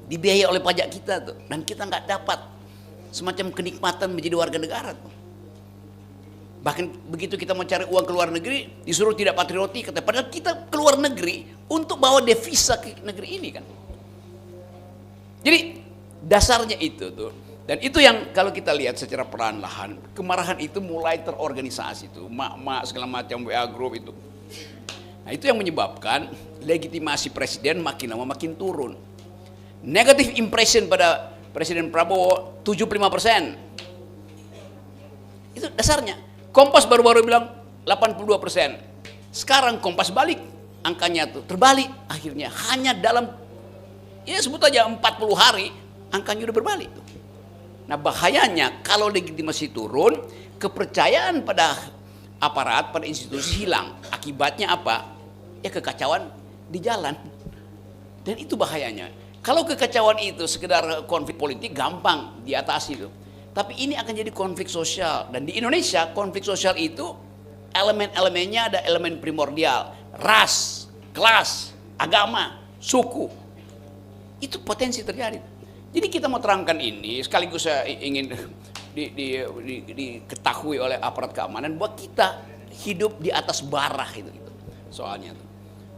dibiayai oleh pajak kita tuh dan kita nggak dapat semacam kenikmatan menjadi warga negara tuh. Bahkan begitu kita mau cari uang ke luar negeri, disuruh tidak patriotik, padahal kita keluar negeri untuk bawa devisa ke negeri ini kan. Jadi dasarnya itu tuh. Dan itu yang kalau kita lihat secara perlahan-lahan, kemarahan itu mulai terorganisasi tuh, mak-mak segala macam WA group itu. Nah itu yang menyebabkan legitimasi presiden makin lama makin turun. Negative impression pada Presiden Prabowo 75%. Itu dasarnya. Kompas baru-baru bilang 82%. Sekarang Kompas balik angkanya tuh terbalik akhirnya hanya dalam ya sebut aja 40 hari angkanya udah berbalik tuh. Nah bahayanya kalau legitimasi turun, kepercayaan pada aparat, pada institusi hilang. Akibatnya apa? Ya kekacauan di jalan. Dan itu bahayanya. Kalau kekacauan itu sekedar konflik politik gampang diatasi tuh. Tapi ini akan jadi konflik sosial. Dan di Indonesia konflik sosial itu elemen-elemennya ada elemen primordial. Ras, kelas, agama, suku. Itu potensi terjadi. Jadi kita mau terangkan ini sekaligus saya ingin diketahui oleh aparat keamanan bahwa kita hidup di atas bara gitu soalnya tuh.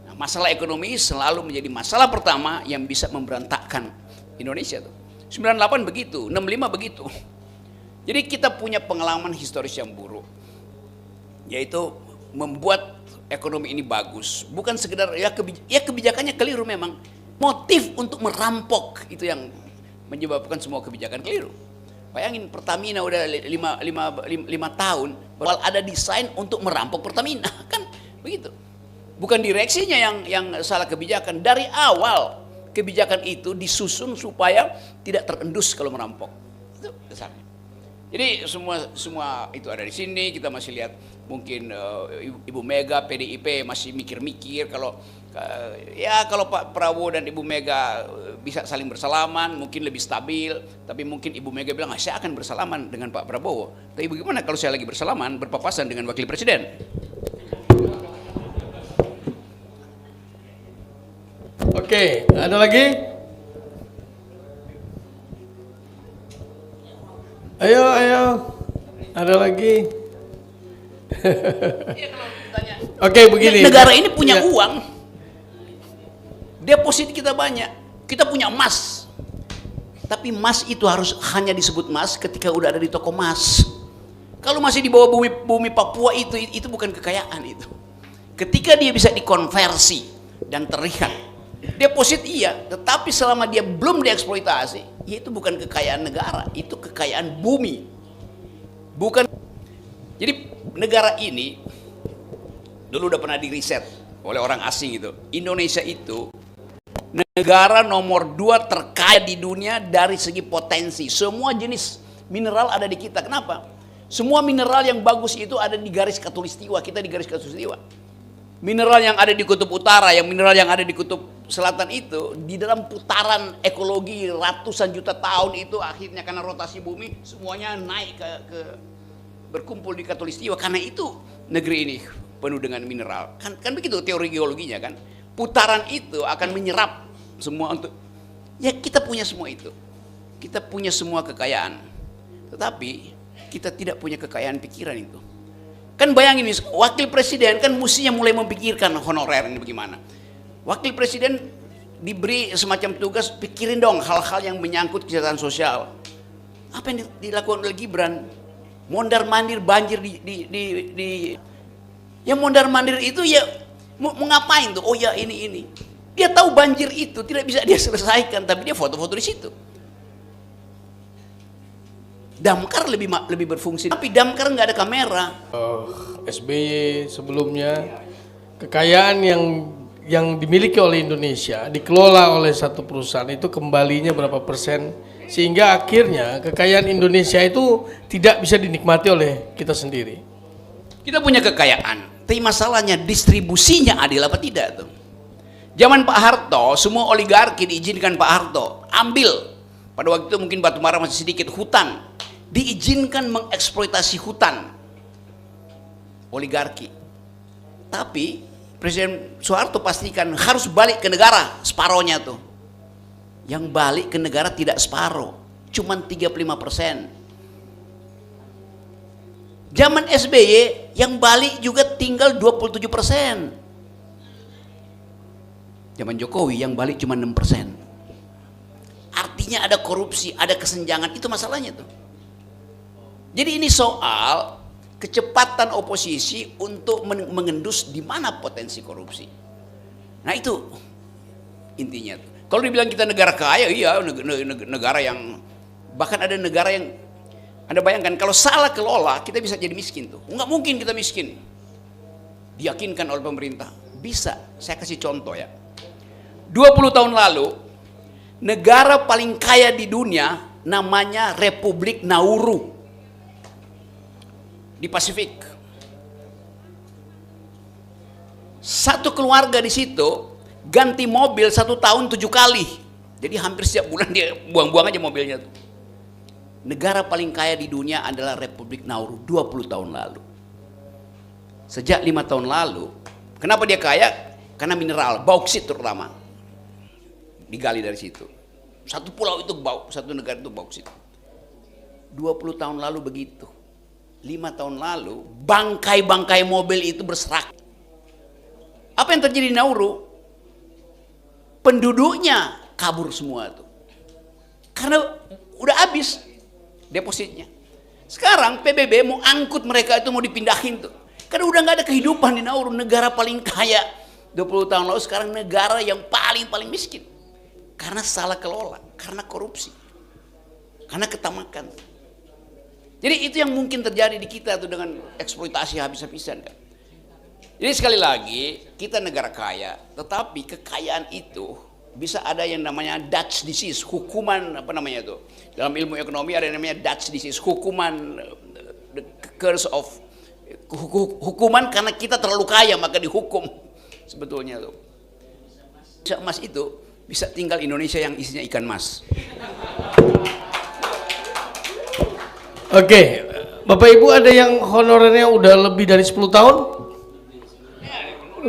Nah, masalah ekonomi selalu menjadi masalah pertama yang bisa memberantakkan Indonesia tuh. 98 begitu, 65 begitu. Jadi kita punya pengalaman historis yang buruk, yaitu membuat ekonomi ini bagus. Bukan sekedar ya kebijakannya keliru memang. Motif untuk merampok itu yang menyebabkan semua kebijakan keliru. Bayangin Pertamina udah 5 tahun, padahal ada desain untuk merampok Pertamina kan begitu. Bukan direksinya yang salah kebijakan. Dari awal kebijakan itu disusun supaya tidak terendus kalau merampok. Itu dasarnya. Jadi semua itu ada di sini. Kita masih lihat mungkin Ibu Mega, PDIP masih mikir-mikir kalau Pak Prabowo dan Ibu Mega bisa saling bersalaman, mungkin lebih stabil. Tapi mungkin Ibu Mega bilang, saya akan bersalaman dengan Pak Prabowo. Tapi bagaimana kalau saya lagi bersalaman, berpapasan dengan Wakil Presiden? Oke, ada lagi? Ayo. Ada lagi? Oke, begini. Negara ini punya uang. Deposit kita banyak. Kita punya emas. Tapi emas itu harus hanya disebut emas ketika udah ada di toko emas. Kalau masih di bawah bumi Papua itu bukan kekayaan itu. Ketika dia bisa dikonversi dan terlihat. Deposit iya, tetapi selama dia belum dieksploitasi, ya itu bukan kekayaan negara, itu kekayaan bumi. Bukan. Jadi negara ini dulu udah pernah diriset oleh orang asing itu. Indonesia itu negara nomor 2 terkaya di dunia dari segi potensi. Semua jenis mineral ada di kita. Kenapa? Semua mineral yang bagus itu ada di garis khatulistiwa. Kita di garis khatulistiwa. Mineral yang ada di kutub utara, mineral yang ada di kutub selatan itu di dalam putaran ekologi ratusan juta tahun itu akhirnya karena rotasi bumi semuanya naik ke berkumpul di khatulistiwa. Karena itu negeri ini penuh dengan mineral. Kan begitu teori geologinya kan. Putaran itu akan menyerap semua untuk ya kita punya semua itu. Kita punya semua kekayaan. Tetapi kita tidak punya kekayaan pikiran itu. Kan bayangin nih, wakil presiden kan mestinya mulai memikirkan honorer ini bagaimana. Wakil presiden diberi semacam tugas, pikirin dong hal-hal yang menyangkut kesejahteraan sosial. Apa yang dilakukan oleh Gibran? mondar-mandir banjir yang mondar-mandir itu ya mau ngapain tuh? Oh ya ini. Dia tahu banjir itu tidak bisa dia selesaikan, tapi dia foto-foto di situ. Damkar lebih berfungsi, tapi damkar nggak ada kamera. SBY sebelumnya, kekayaan yang dimiliki oleh Indonesia dikelola oleh satu perusahaan itu kembalinya berapa persen, sehingga akhirnya kekayaan Indonesia itu tidak bisa dinikmati oleh kita sendiri. Kita punya kekayaan, tapi masalahnya distribusinya adil apa tidak tuh? Zaman Pak Harto, semua oligarki diizinkan Pak Harto ambil. Pada waktu itu mungkin batubara masih sedikit, hutan diizinkan mengeksploitasi hutan oligarki. Tapi Presiden Soeharto pastikan harus balik ke negara separohnya tuh. Yang balik ke negara tidak separoh, cuman 35%. Zaman SBY yang balik juga tinggal 27%. Zaman Jokowi yang balik cuma 6%. Artinya ada korupsi, ada kesenjangan, itu masalahnya tuh. Jadi ini soal kecepatan oposisi untuk mengendus di mana potensi korupsi. Nah itu intinya. Kalau dibilang kita negara kaya, iya negara yang, bahkan ada negara yang, Anda bayangkan kalau salah kelola kita bisa jadi miskin tuh. Nggak mungkin kita miskin. Diyakinkan oleh pemerintah. Bisa, saya kasih contoh ya. 20 tahun lalu, negara paling kaya di dunia namanya Republik Nauru di Pasifik. Satu keluarga di situ ganti mobil 1 tahun 7 kali. Jadi hampir setiap bulan dia buang-buang aja mobilnya tuh. Negara paling kaya di dunia adalah Republik Nauru 20 tahun lalu. Sejak 5 tahun lalu, kenapa dia kaya? Karena mineral, bauksit terutama. Digali dari situ. Satu pulau itu satu negara itu bauksit. 20 tahun lalu begitu. 5 tahun lalu, bangkai-bangkai mobil itu berserak. Apa yang terjadi di Nauru? Penduduknya kabur semua tuh. Karena udah habis depositnya. Sekarang PBB mau angkut mereka itu, mau dipindahin tuh. Karena udah nggak ada kehidupan di Nauru, negara paling kaya 20 tahun lalu, sekarang negara yang paling miskin. Karena salah kelola, karena korupsi, karena ketamakan. Jadi itu yang mungkin terjadi di kita tuh dengan eksploitasi habis-habisan kan. Jadi sekali lagi, kita negara kaya, tetapi kekayaan itu bisa ada yang namanya Dutch disease, hukuman apa namanya itu. Dalam ilmu ekonomi ada yang namanya Dutch disease, hukuman the curse of hukuman karena kita terlalu kaya maka dihukum sebetulnya tuh. Emas itu bisa tinggal Indonesia yang isinya ikan mas. Oke, Bapak Ibu ada yang honorernya udah lebih dari 10 tahun?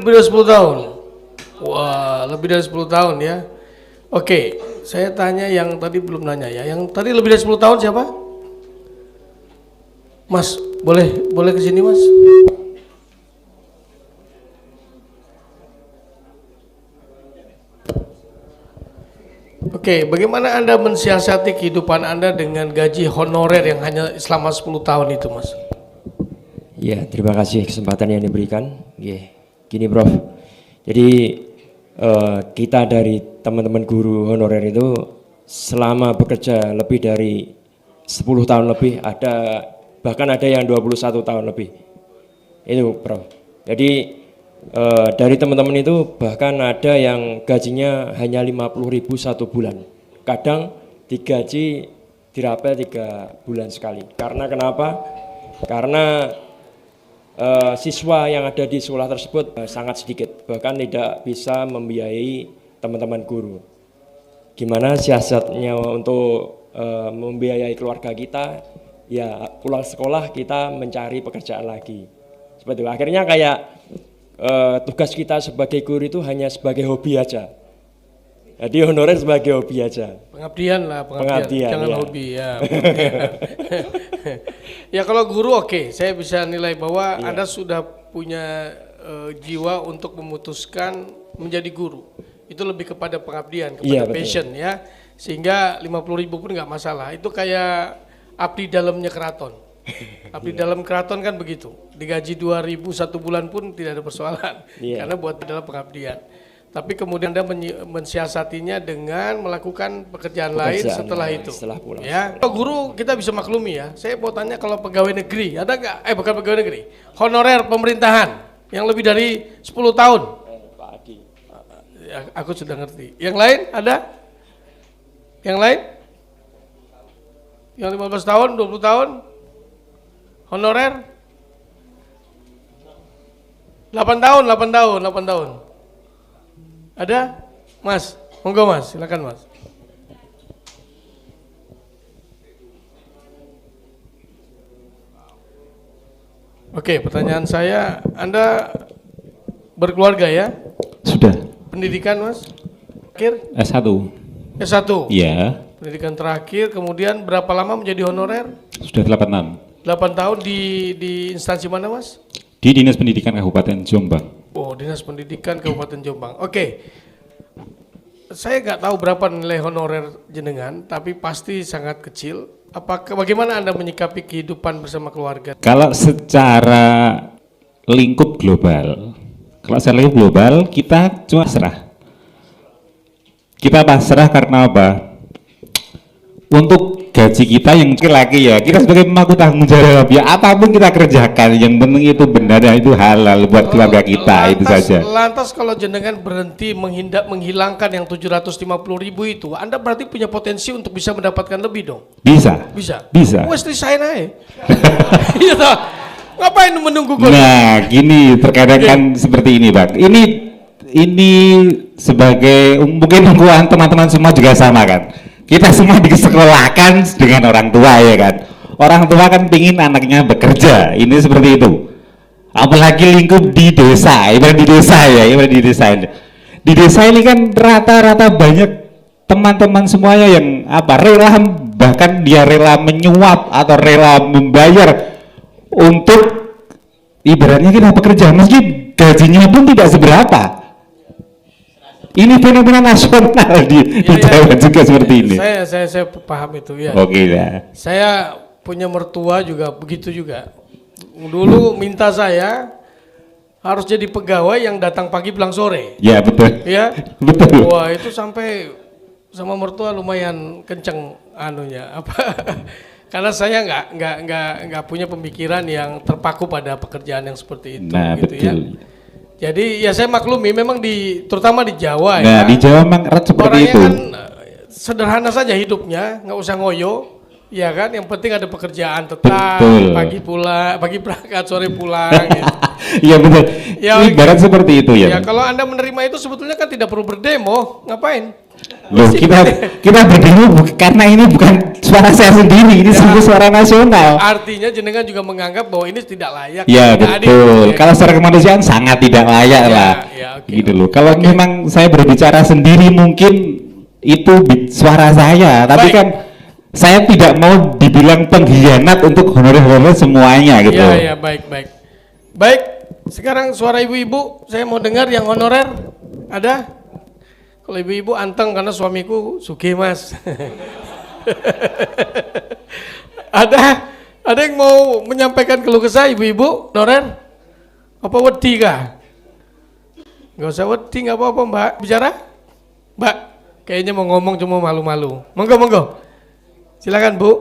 Lebih dari 10 tahun. Wah, lebih dari 10 tahun ya. Oke, saya tanya yang tadi belum nanya ya. Yang tadi lebih dari 10 tahun siapa? Mas, boleh ke sini, Mas? Oke, bagaimana Anda mensiasati kehidupan Anda dengan gaji honorer yang hanya selama 10 tahun itu, Mas? Ya, terima kasih kesempatan yang diberikan. Gini, Prof. Jadi kita dari teman-teman guru honorer itu selama bekerja lebih dari 10 tahun lebih, bahkan ada yang 21 tahun lebih. Itu, Prof. Jadi dari teman-teman itu bahkan ada yang gajinya hanya 50.000 1 bulan. Kadang digaji dirapel 3 bulan sekali. Karena kenapa? Karena siswa yang ada di sekolah tersebut sangat sedikit, bahkan tidak bisa membiayai teman-teman guru. Gimana siasatnya untuk membiayai keluarga kita? Ya pulang sekolah kita mencari pekerjaan lagi. Seperti itu. Akhirnya kayak tugas kita sebagai guru itu hanya sebagai hobi aja. Jadi honorer sebagai hobi aja. Pengabdian lah, pengabdian. Jangan ya. Hobi ya. Ya kalau guru oke, saya bisa nilai bahwa ya. Anda sudah punya jiwa untuk memutuskan menjadi guru. Itu lebih kepada pengabdian, kepada ya, passion ya. Sehingga 50.000 pun nggak masalah. Itu kayak abdi dalamnya keraton. Tapi dalam keraton kan begitu. Digaji 2.000 satu bulan pun tidak ada persoalan. Iya. Karena buat adalah pengabdian. Tapi kemudian Anda mensiasatinya dengan melakukan pekerjaan lain setelah itu. Setelah pulang. Ya, kalau guru kita bisa maklumi ya. Saya mau tanya kalau pegawai negeri, ada nggak? Bukan pegawai negeri, honorer pemerintahan yang lebih dari 10 tahun. Ya, aku sudah ngerti. Yang lain ada? Yang lain? Yang 15 tahun, 20 tahun? Honorer? 8 tahun. Ada? Mas, monggo Mas, silakan Mas. Oke, pertanyaan saya, Anda berkeluarga ya? Sudah. Pendidikan Mas? Akhir? S1. S1? Iya. Pendidikan terakhir, kemudian berapa lama menjadi honorer? Sudah 86. 8 tahun di instansi mana Mas? Di Dinas Pendidikan Kabupaten Jombang. Oh, Dinas Pendidikan Kabupaten Jombang. Oke. Saya nggak tahu berapa nilai honorer jenengan, tapi pasti sangat kecil. Bagaimana Anda menyikapi kehidupan bersama keluarga? Kalau secara lingkup global, kita cuma pasrah. Kita pasrah karena apa? Untuk gaji kita yang laki ya, kita sebagai pemangku tanggung jawab ya, apapun kita kerjakan, yang penting itu benar dan itu halal buat keluarga kita, itu saja. Lantas kalau jenengan berhenti menghilangkan yang 750.000 itu, Anda berarti punya potensi untuk bisa mendapatkan lebih dong? Bisa. Wes resign aja. Iya toh. Ngapain menunggu gol? Nah, gini terkadang kan seperti ini, Bang. Ini sebagai mungkin teman-teman semua juga sama kan. Kita semua disekolahkan dengan orang tua ya kan. Orang tua kan pingin anaknya bekerja. Ini seperti itu. Apalagi lingkup di desa, ibarat di desa ya, ibarat di desa. Di desa ini kan rata-rata banyak teman-teman semuanya yang rela, bahkan dia rela menyuap atau rela membayar untuk ibaratnya kita bekerja meski gajinya pun tidak seberapa. Ini fenomena nasional di Jawa juga seperti ini. Saya paham itu ya. Oke ya. Saya punya mertua juga begitu juga. Dulu minta saya harus jadi pegawai yang datang pagi pulang sore. Ya betul. Ya. Betul. Wah itu sampai sama mertua lumayan kenceng anunya Karena saya nggak punya pemikiran yang terpaku pada pekerjaan yang seperti itu. Nah gitu betul. Ya. Jadi ya saya maklumi memang terutama di Jawa ya. Nah di Jawa memang erat seperti orangnya itu. Kan sederhana saja hidupnya, nggak usah ngoyo, ya kan. Yang penting ada pekerjaan tetap, betul. pagi berangkat, sore pulang. Gitu. Iya betul. Ya, ibarat seperti itu ya. Ya kalau Anda menerima itu sebetulnya kan tidak perlu berdemo, ngapain? Loh kita berdemo karena ini bukan suara saya sendiri, ini sungguh suara nasional. Artinya jenengan juga menganggap bahwa ini tidak layak. Ya tidak betul. adil, Kalau secara kemanusiaan sangat tidak layak lah. Gitu loh. Kalau memang saya berbicara sendiri mungkin itu suara saya, tapi kan saya tidak mau dibilang pengkhianat untuk honorer semuanya gitu. Ya baik. Baik, sekarang suara ibu-ibu saya mau dengar yang honorer. Ada? Kalau ibu-ibu anteng karena suamiku sugih Mas. Ada yang mau menyampaikan keluh kesah ibu-ibu honorer? Apa wedi kah? Gak usah wedi, nggak apa-apa Mbak. Bicara? Mbak, kayaknya mau ngomong cuma malu-malu. Monggo. Silakan Bu.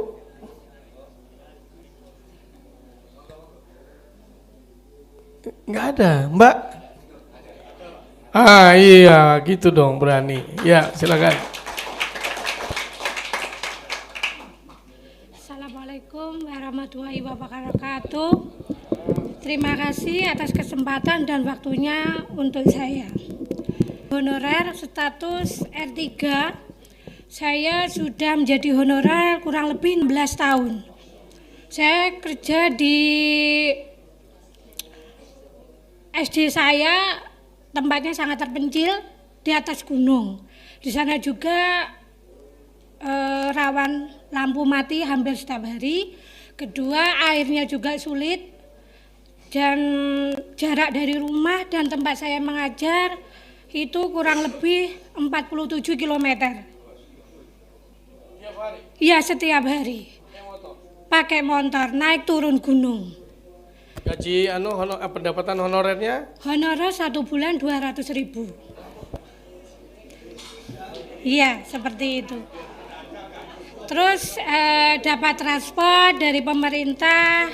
Nggak ada, Mbak. Iya, gitu dong berani. Ya, silakan. Assalamualaikum warahmatullahi wabarakatuh. Terima kasih atas kesempatan dan waktunya untuk saya. Honorer status R3, saya sudah menjadi honorer kurang lebih 16 tahun. Saya kerja di SD saya, tempatnya sangat terpencil di atas gunung. Di sana juga rawan lampu mati hampir setiap hari. Kedua, airnya juga sulit. Dan jarak dari rumah dan tempat saya mengajar itu kurang lebih 47 km. Iya, setiap hari. pakai motor, naik turun gunung. Gaji pendapatan honorernya? Honorer 1 bulan 200.000. Iya, seperti itu. Terus dapat transport dari pemerintah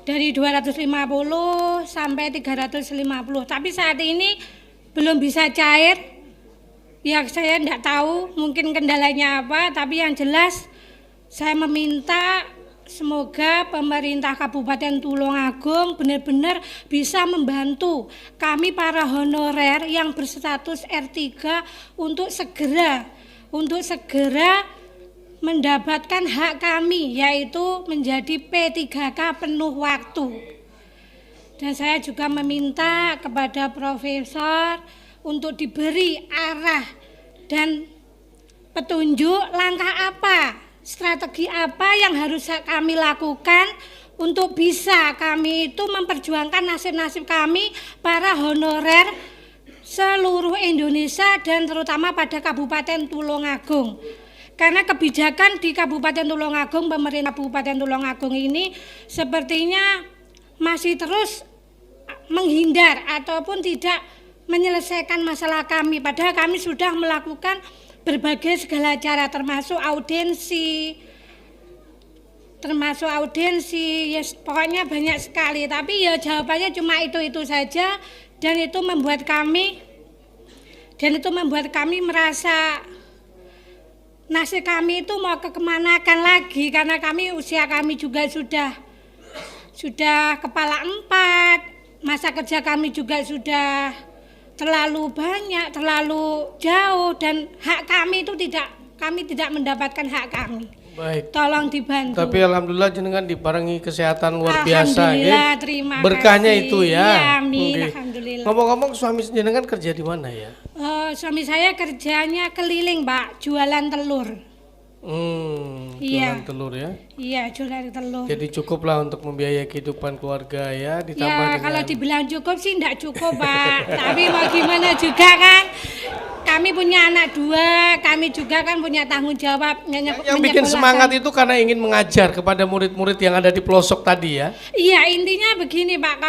dari 250 sampai 350. Tapi saat ini belum bisa cair. Ya saya tidak tahu mungkin kendalanya apa, tapi yang jelas saya meminta semoga pemerintah Kabupaten Tulungagung benar-benar bisa membantu kami para honorer yang berstatus R3 untuk segera mendapatkan hak kami, yaitu menjadi P3K penuh waktu. Dan saya juga meminta kepada profesor untuk diberi arah dan petunjuk langkah apa, strategi apa yang harus kami lakukan untuk bisa kami itu memperjuangkan nasib-nasib kami para honorer seluruh Indonesia dan terutama pada Kabupaten Tulungagung. Karena kebijakan di Kabupaten Tulungagung, pemerintah Kabupaten Tulungagung ini sepertinya masih terus menghindar ataupun tidak menyelesaikan masalah kami, padahal kami sudah melakukan berbagai segala cara termasuk audiensi, yes, pokoknya banyak sekali, tapi ya jawabannya cuma itu saja, dan itu membuat kami merasa nasib kami itu mau kemanakan lagi, karena usia kami juga sudah kepala 4, masa kerja kami juga sudah terlalu banyak, terlalu jauh, dan hak kami itu kami tidak mendapatkan hak kami. Baik. Tolong dibantu. Tapi alhamdulillah jenengan diparingi kesehatan luar biasa. Alhamdulillah, terima berkahnya kasih. itu ya. Ya, amin, Okay. alhamdulillah. Ngomong-ngomong, suami jenengan kerja di mana ya? Suami saya kerjanya keliling, Pak, jualan telur. Jualan telur ya. Iya, jualan telur. Jadi cukuplah untuk membiayai kehidupan keluarga ya, ditambah Ya, dengan... kalau dibilang cukup sih enggak cukup, Pak. Tapi mau gimana juga kan? Kami punya anak 2, kami juga kan punya tanggung jawab. Yang bikin semangat itu karena ingin mengajar kepada murid-murid yang ada di pelosok tadi ya. Iya, intinya begini, Pak.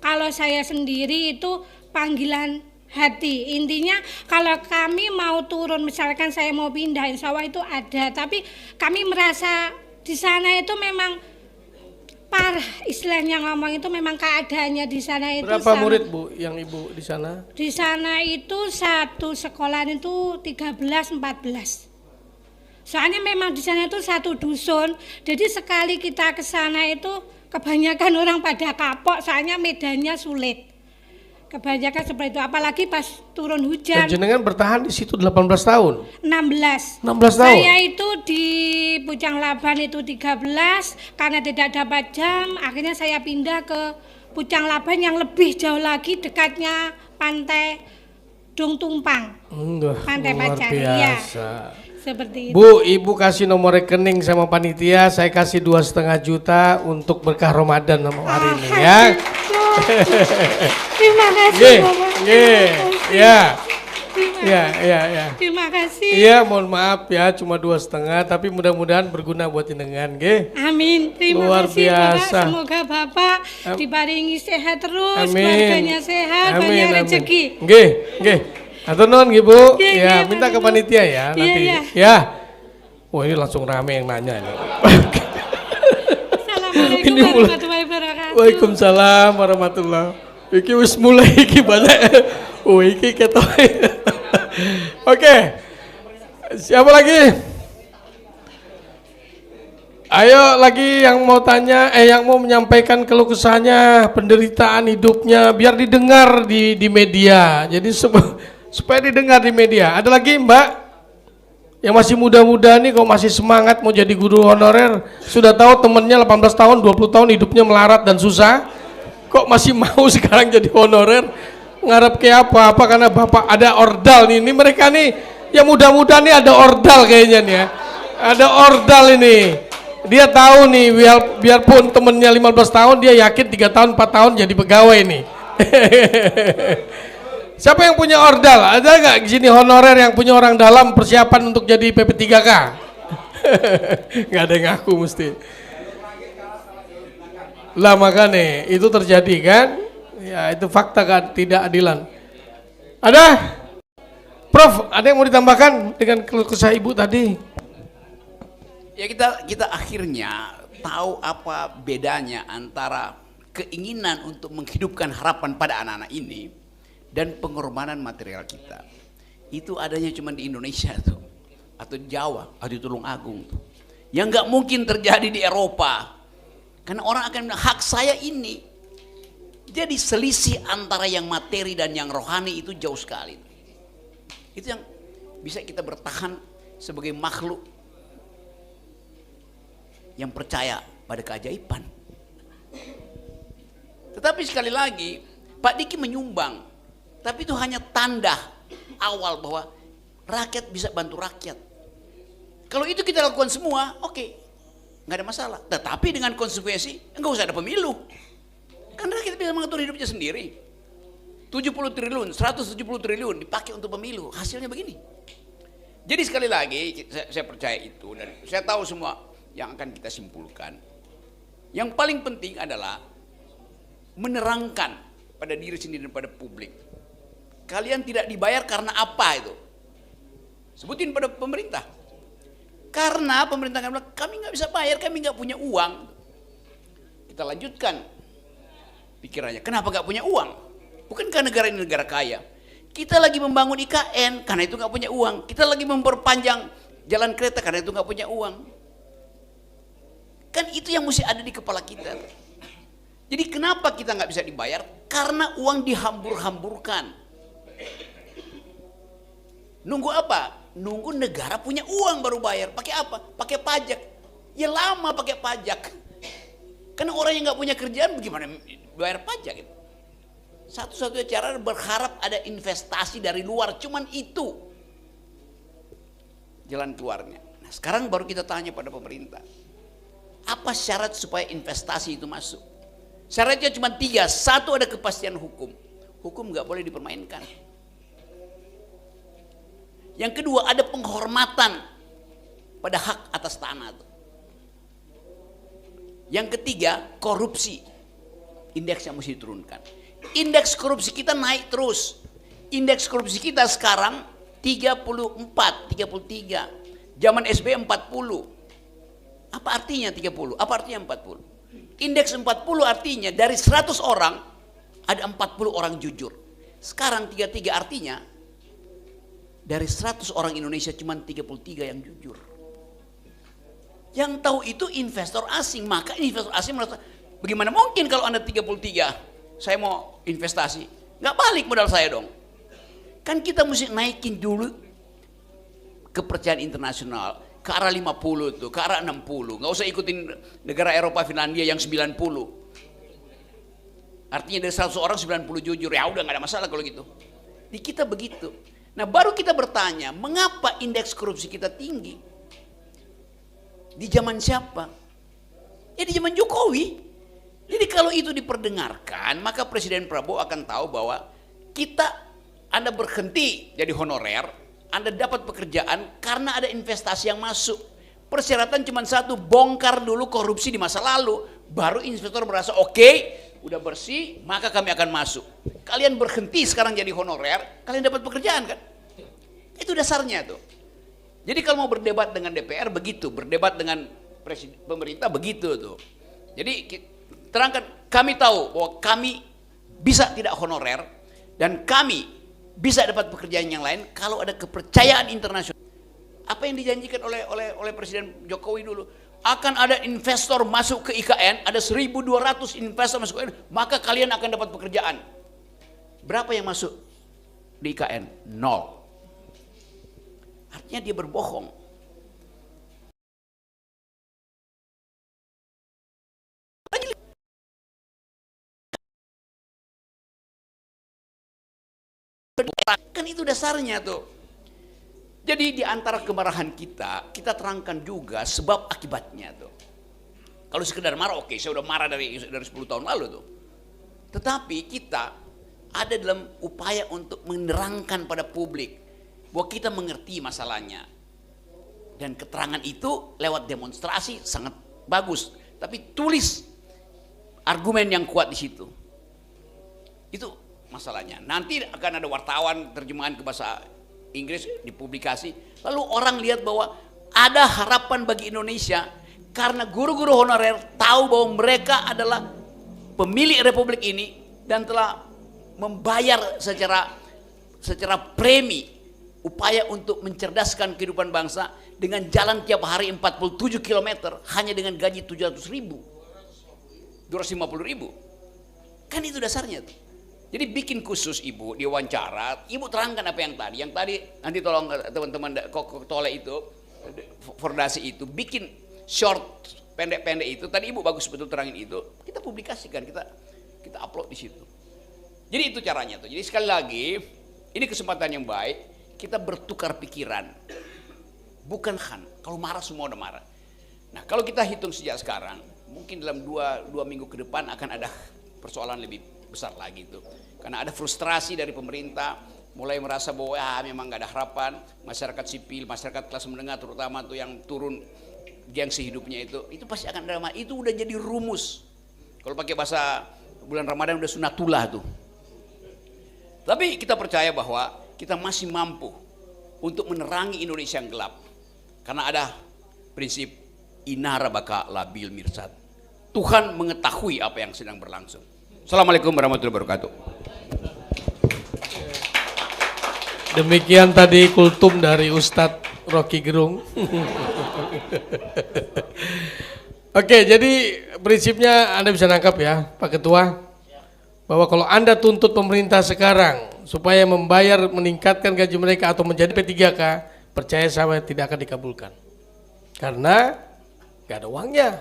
Kalau saya sendiri itu panggilan hati. Intinya kalau kami mau turun, misalkan saya mau pindah, insya Allah itu ada. Tapi kami merasa di sana itu memang parah, istilahnya ngomong itu memang keadaannya di sana itu. Berapa murid Bu yang Ibu di sana? Di sana itu satu sekolah itu 13-14. Soalnya memang di sana itu satu dusun. Jadi sekali kita ke sana itu kebanyakan orang pada kapok, soalnya medannya sulit. Kebanyakan seperti itu, apalagi pas turun hujan. Dan jenengan bertahan di situ 18 tahun? 16 tahun? Saya itu di Pucang Laban itu 13, karena tidak dapat jam, akhirnya saya pindah ke Pucang Laban yang lebih jauh lagi, dekatnya pantai Dung Tumpang. Pantai Pacar, iya. Seperti itu. Bu, Ibu kasih nomor rekening sama panitia, saya kasih 2,5 juta untuk berkah Ramadan hari ini ya. Terima kasih, Bapak. Ya. Terima kasih. Iya, mohon maaf ya, cuma 2,5, tapi mudah-mudahan berguna buat jenengan, nggih. Amin. Terima Luar kasih, biasa. Bapak. Semoga Bapak diparingi sehat terus, Amin. keluarganya sehat, banyak rezeki. Nggih. Atur nuhun nggih, Bu. Iya, Ya, minta ke panitia ya nanti. Iya. Ya. Wah, ini langsung rame yang nanya ini. Assalamualaikum Ini mulai. warahmatullahi wabarakatuh. Waalaikumsalam warahmatullahi. Iki wis mulai iki banyak. Oh, iki ketoke. Oke. Siapa lagi? Ayo lagi yang mau tanya, yang mau menyampaikan keluh kesahnya, penderitaan hidupnya, biar didengar di media. Jadi supaya didengar di media. Ada lagi Mbak? Yang masih muda-muda nih kok masih semangat mau jadi guru honorer, sudah tahu temennya 18 tahun, 20 tahun hidupnya melarat dan susah, kok masih mau sekarang jadi honorer? Ngarep kayak apa karena Bapak ada ordal nih, ini mereka nih yang muda-muda nih ada ordal kayaknya nih ya, ada ordal ini, dia tahu nih biarpun temennya 15 tahun dia yakin 3 tahun 4 tahun jadi pegawai nih. Siapa yang punya ordal? Ada nggak di sini honorer yang punya orang dalam persiapan untuk jadi PP3K? Nggak ada yang ngaku mesti. Lah makanya itu terjadi kan? Ya itu fakta kan, tidak adilan. Ada? Prof, ada yang mau ditambahkan dengan keluh kesah ibu tadi? Ya kita akhirnya tahu apa bedanya antara keinginan untuk menghidupkan harapan pada anak-anak ini dan pengorbanan material kita. Itu adanya cuma di Indonesia tuh, atau di Jawa, atau di Tulungagung tuh. Yang nggak mungkin terjadi di Eropa. Karena orang akan bilang hak saya ini. Jadi selisih antara yang materi dan yang rohani itu jauh sekali. Itu yang bisa kita bertahan sebagai makhluk yang percaya pada keajaiban. Tetapi sekali lagi, Pak Diki menyumbang, tapi itu hanya tanda awal bahwa rakyat bisa bantu rakyat. Kalau itu kita lakukan semua, oke, nggak ada masalah. Tetapi dengan konsekuensi, nggak usah ada pemilu. Kan rakyat bisa mengatur hidupnya sendiri. 70 triliun, 170 triliun dipakai untuk pemilu, hasilnya begini. Jadi sekali lagi, saya percaya itu, dan saya tahu semua yang akan kita simpulkan. Yang paling penting adalah menerangkan pada diri sendiri dan pada publik. Kalian tidak dibayar karena apa itu? Sebutin pada pemerintah. Karena pemerintah akan bilang, kami nggak bisa bayar, kami nggak punya uang. Kita lanjutkan pikirannya, kenapa nggak punya uang? Bukankah negara ini negara kaya? Kita lagi membangun IKN, karena itu nggak punya uang. Kita lagi memperpanjang jalan kereta, karena itu nggak punya uang. Kan itu yang mesti ada di kepala kita. Jadi kenapa kita nggak bisa dibayar? Karena uang dihambur-hamburkan. Nunggu apa? Nunggu negara punya uang baru bayar. Pakai apa? Pakai pajak. Ya lama pakai pajak. Karena orang yang nggak punya kerjaan bagaimana bayar pajak gitu. Satu-satunya cara berharap ada investasi dari luar, cuman itu jalan keluarnya. Nah, sekarang baru kita tanya pada pemerintah, apa syarat supaya investasi itu masuk? Syaratnya cuma 3. 1, ada kepastian hukum. Hukum nggak boleh dipermainkan. Yang kedua, ada penghormatan pada hak atas tanah. Yang ketiga, korupsi. Indeksnya mesti diturunkan. Indeks korupsi kita naik terus. Indeks korupsi kita sekarang 34, 33. Zaman SBY 40. Apa artinya 30? Apa artinya 40? Indeks 40 artinya dari 100 orang ada 40 orang jujur. Sekarang 33 artinya dari 100 orang Indonesia cuma 33 yang jujur. Yang tahu itu investor asing. Maka investor asing merasa, bagaimana mungkin kalau Anda 33? Saya mau investasi, nggak balik modal saya dong. Kan kita mesti naikin dulu kepercayaan internasional ke arah 50 tuh, ke arah 60. Nggak usah ikutin negara Eropa, Finlandia yang 90. Artinya dari 100 orang 90 jujur, ya udah nggak ada masalah kalau gitu. Di kita begitu. Nah baru kita bertanya, mengapa indeks korupsi kita tinggi? Di zaman siapa? Ya di zaman Jokowi. Jadi kalau itu diperdengarkan, maka Presiden Prabowo akan tahu bahwa Anda berhenti jadi honorer, Anda dapat pekerjaan karena ada investasi yang masuk. Persyaratan cuma satu, bongkar dulu korupsi di masa lalu, baru investor merasa oke, udah bersih, maka kami akan masuk. Kalian berhenti sekarang jadi honorer, kalian dapat pekerjaan kan? Itu dasarnya tuh. Jadi kalau mau berdebat dengan DPR begitu, berdebat dengan pemerintah begitu tuh. Jadi terangkan, kami tahu bahwa kami bisa tidak honorer dan kami bisa dapat pekerjaan yang lain kalau ada kepercayaan internasional. Apa yang dijanjikan oleh Presiden Jokowi dulu? Akan ada investor masuk ke IKN, ada 1.200 investor masuk ke IKN, maka kalian akan dapat pekerjaan. Berapa yang masuk di IKN? 0. Artinya dia berbohong. Kan itu dasarnya tuh. Jadi di antara kemarahan kita terangkan juga sebab akibatnya tuh. Kalau sekedar marah, oke, saya udah marah dari 10 tahun lalu tuh. Tetapi kita ada dalam upaya untuk menerangkan pada publik bahwa kita mengerti masalahnya. Dan keterangan itu lewat demonstrasi sangat bagus. Tapi tulis argumen yang kuat di situ. Itu masalahnya. Nanti akan ada wartawan terjemahan ke bahasa Inggris dipublikasi. Lalu orang lihat bahwa ada harapan bagi Indonesia karena guru-guru honorer tahu bahwa mereka adalah pemilik republik ini dan telah membayar secara premi upaya untuk mencerdaskan kehidupan bangsa dengan jalan tiap hari 47 km hanya dengan gaji 700.000, 250.000. Kan itu dasarnya tuh. Jadi bikin khusus ibu diwawancara, ibu terangkan apa yang tadi nanti tolong teman-teman tole itu, Fordasi itu bikin short pendek-pendek itu. Tadi ibu bagus betul terangin itu. Kita publikasikan, kita upload di situ. Jadi itu caranya tuh. Jadi sekali lagi ini kesempatan yang baik. Kita bertukar pikiran, bukan kalau marah semua udah marah. Nah kalau kita hitung sejak sekarang, mungkin dalam dua minggu ke depan akan ada persoalan lebih besar lagi tuh. Karena ada frustrasi dari pemerintah, mulai merasa bahwa memang gak ada harapan. Masyarakat sipil, masyarakat kelas menengah terutama tuh yang turun gengsi hidupnya itu pasti akan drama. Itu udah jadi rumus. Kalau pakai bahasa bulan Ramadan udah sunatullah tuh. Tapi kita percaya bahwa kita masih mampu untuk menerangi Indonesia yang gelap. Karena ada prinsip inara baka labil mirsad. Tuhan mengetahui apa yang sedang berlangsung. Assalamualaikum warahmatullahi wabarakatuh. Demikian tadi kultum dari Ustadz Rocky Gerung. Oke, jadi prinsipnya Anda bisa nangkap ya Pak Ketua, bahwa kalau Anda tuntut pemerintah sekarang supaya membayar meningkatkan gaji mereka atau menjadi P3K, percaya saya tidak akan dikabulkan. Karena gak ada uangnya.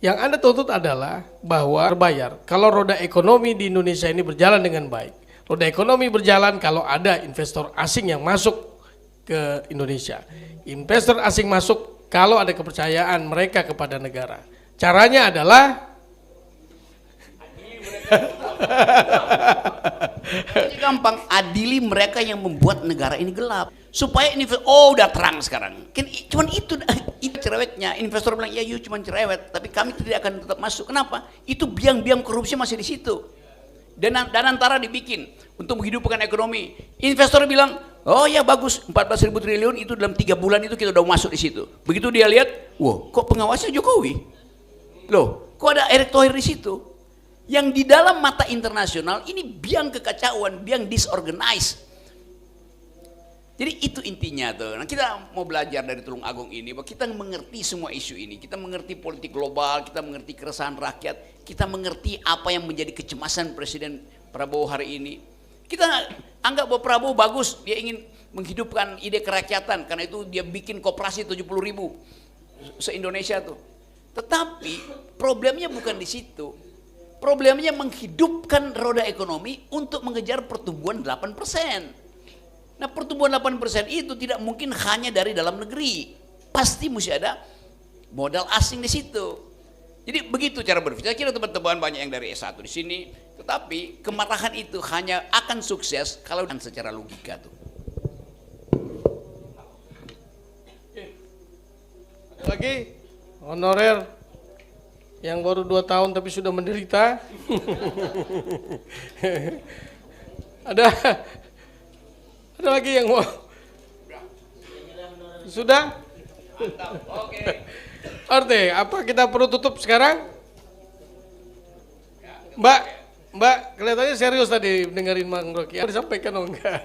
Yang Anda tuntut adalah bahwa terbayar. Kalau roda ekonomi di Indonesia ini berjalan dengan baik. Roda ekonomi berjalan kalau ada investor asing yang masuk ke Indonesia. Investor asing masuk kalau ada kepercayaan mereka kepada negara. Caranya adalah Ini gampang, adili mereka yang membuat negara ini gelap supaya udah terang sekarang. Kan cuman itu cerewetnya. Investor bilang ya cuman cerewet, tapi kami tidak akan tetap masuk. Kenapa? Itu biang-biang korupsi masih di situ. Dan antara dibikin untuk menghidupkan ekonomi. Investor bilang, oh ya bagus, 14.000 triliun itu dalam 3 bulan itu kita udah masuk di situ. Begitu dia lihat, wah kok pengawasnya Jokowi? Loh, kok ada Erick Thohir di situ? Yang di dalam mata internasional ini biang kekacauan, biang disorganized. Jadi itu intinya tuh. Nah, kita mau belajar dari Tulung Agung ini bahwa kita mengerti semua isu ini. Kita mengerti politik global, kita mengerti keresahan rakyat, kita mengerti apa yang menjadi kecemasan Presiden Prabowo hari ini. Kita anggap bahwa Prabowo bagus, dia ingin menghidupkan ide kerakyatan, karena itu dia bikin koperasi 70.000 se-Indonesia tuh. Tetapi problemnya bukan di situ. Problemnya menghidupkan roda ekonomi untuk mengejar pertumbuhan 8%. Nah pertumbuhan 8% itu tidak mungkin hanya dari dalam negeri. Pasti mesti ada modal asing di situ. Jadi begitu cara berpikir. Saya kira teman-teman banyak yang dari S1 di sini. Tetapi kemarahan itu hanya akan sukses kalau secara logika tuh. Ada lagi honorer yang baru 2 tahun tapi sudah menderita. Ada lagi yang mau? Sudah? Oke. Arte, apa kita perlu tutup sekarang? Mbak, kelihatannya serius tadi dengerin Mang Rocky. Apa disampaikan oh enggak?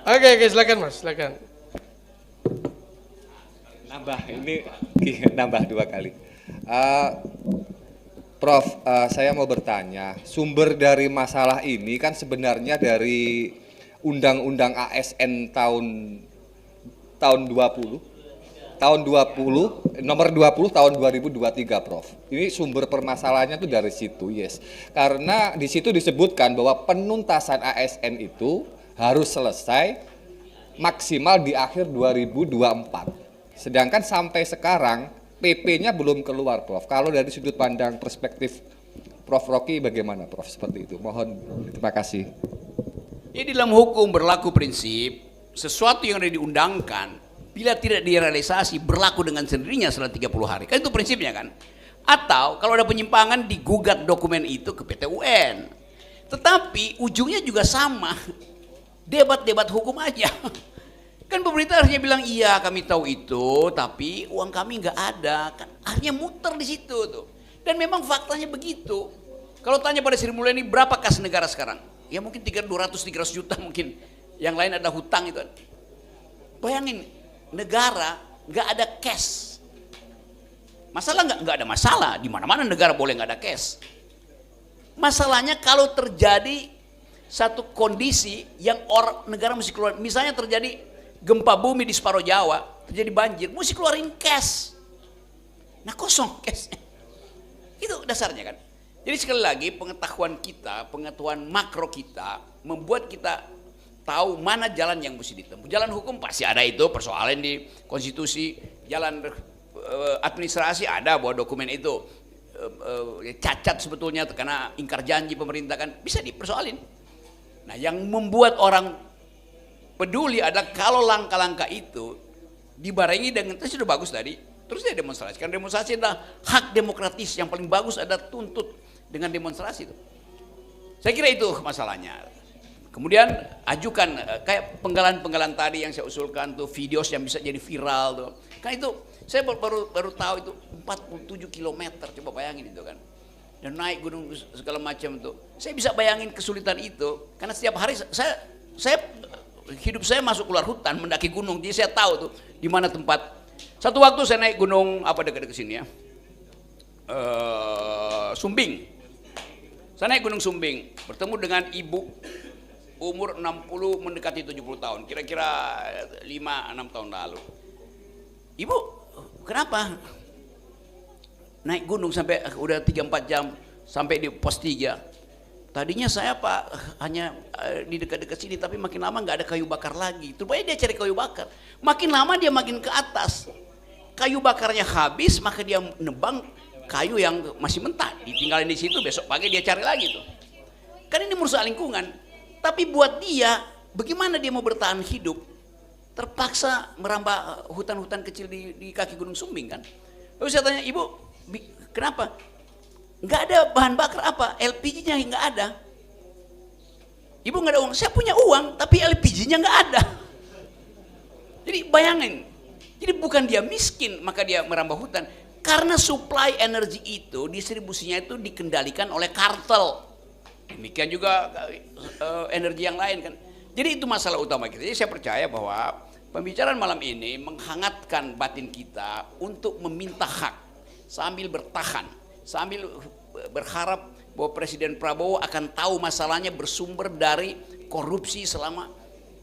Oke, silakan Mas, silakan. Nambah 2 kali. Prof, saya mau bertanya, sumber dari masalah ini kan sebenarnya dari Undang-Undang ASN tahun 20 nomor 20 tahun 2023, Prof. Ini sumber permasalahannya itu dari situ, yes. Karena di situ disebutkan bahwa penuntasan ASN itu harus selesai maksimal di akhir 2024. Sedangkan sampai sekarang PP-nya belum keluar, Prof. Kalau dari sudut pandang perspektif Prof. Rocky bagaimana, Prof? Seperti itu. Mohon, terima kasih. Jadi dalam hukum berlaku prinsip sesuatu yang sudah diundangkan bila tidak direalisasi berlaku dengan sendirinya setelah 30 hari. Kan itu prinsipnya kan. Atau kalau ada penyimpangan digugat dokumen itu ke PT UN. Tetapi ujungnya juga sama. Debat-debat hukum aja. Kan pemerintah harusnya bilang iya kami tahu itu, tapi uang kami nggak ada. Kan akhirnya muter di situ tuh. Dan memang faktanya begitu. Kalau tanya pada Sri Mulyani berapa kas negara sekarang? Ya mungkin 200-300 juta mungkin. Yang lain ada hutang itu. Bayangin, negara nggak ada cash. Masalah nggak ada masalah. Di mana-mana negara boleh nggak ada cash. Masalahnya kalau terjadi satu kondisi yang negara mesti keluar. Misalnya terjadi gempa bumi di separuh Jawa, terjadi banjir, mesti keluarin cash. Nah kosong cashnya. Itu dasarnya kan. Jadi sekali lagi pengetahuan kita, pengetahuan makro kita membuat kita tahu mana jalan yang mesti ditempuh. Jalan hukum pasti ada itu, persoalan di konstitusi, jalan administrasi ada bahwa dokumen itu cacat sebetulnya karena ingkar janji pemerintah kan bisa dipersoalin. Nah yang membuat orang peduli adalah kalau langkah-langkah itu dibarengi dengan itu sudah bagus tadi, terus dia demonstrasi. Karena demonstrasi adalah hak demokratis yang paling bagus ada tuntut dengan demonstrasi itu. Saya kira itu masalahnya. Kemudian ajukan kayak penggalan-penggalan tadi yang saya usulkan tuh, videos yang bisa jadi viral tuh. Kan itu saya baru tahu itu 47 km, coba bayangin itu kan. Dan naik gunung segala macam tuh. Saya bisa bayangin kesulitan itu karena setiap hari saya hidup saya masuk keluar hutan mendaki gunung. Jadi saya tahu tuh di mana tempat. Satu waktu saya naik gunung apa dekat-dekat sini ya. Sumbing. Saya naik gunung Sumbing, bertemu dengan ibu umur 60 mendekati 70 tahun, kira-kira 5-6 tahun lalu. Ibu, kenapa? Naik gunung sampai udah 3-4 jam sampai di pos 3. Tadinya saya Pak hanya di dekat-dekat sini, tapi makin lama nggak ada kayu bakar lagi. Rupanya dia cari kayu bakar. Makin lama dia makin ke atas. Kayu bakarnya habis, maka dia nebang kayu yang masih mentah, ditinggalin di situ, besok pagi dia cari lagi tuh. Kan ini merusak lingkungan. Tapi buat dia, bagaimana dia mau bertahan hidup? Terpaksa merambah hutan-hutan kecil di kaki Gunung Sumbing kan. Lalu saya tanya, ibu, kenapa? Nggak ada bahan bakar apa? LPG-nya nggak ada. Ibu nggak ada uang. Saya punya uang, tapi LPG-nya nggak ada. Jadi bayangin. Jadi bukan dia miskin, maka dia merambah hutan. Karena supply energi itu, distribusinya itu dikendalikan oleh kartel. Demikian juga energi yang lain kan. Jadi itu masalah utama kita. Jadi saya percaya bahwa pembicaraan malam ini menghangatkan batin kita untuk meminta hak sambil bertahan, sambil berharap bahwa Presiden Prabowo akan tahu masalahnya bersumber dari korupsi selama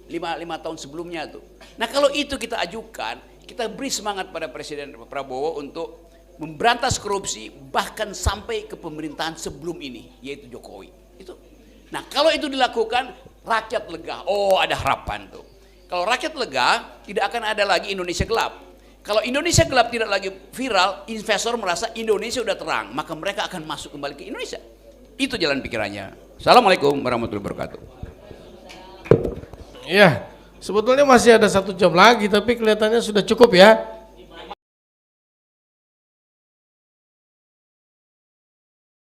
5 tahun sebelumnya tuh. Nah kalau itu kita ajukan, kita beri semangat pada Presiden Prabowo untuk memberantas korupsi bahkan sampai ke pemerintahan sebelum ini, yaitu Jokowi. Itu. Nah kalau itu dilakukan, rakyat lega. Oh ada harapan tuh. Kalau rakyat lega, tidak akan ada lagi Indonesia gelap. Kalau Indonesia gelap tidak lagi viral, investor merasa Indonesia udah terang, maka mereka akan masuk kembali ke Indonesia. Itu jalan pikirannya. Assalamualaikum warahmatullahi wabarakatuh. Ya, sebetulnya masih ada 1 jam lagi, tapi kelihatannya sudah cukup ya.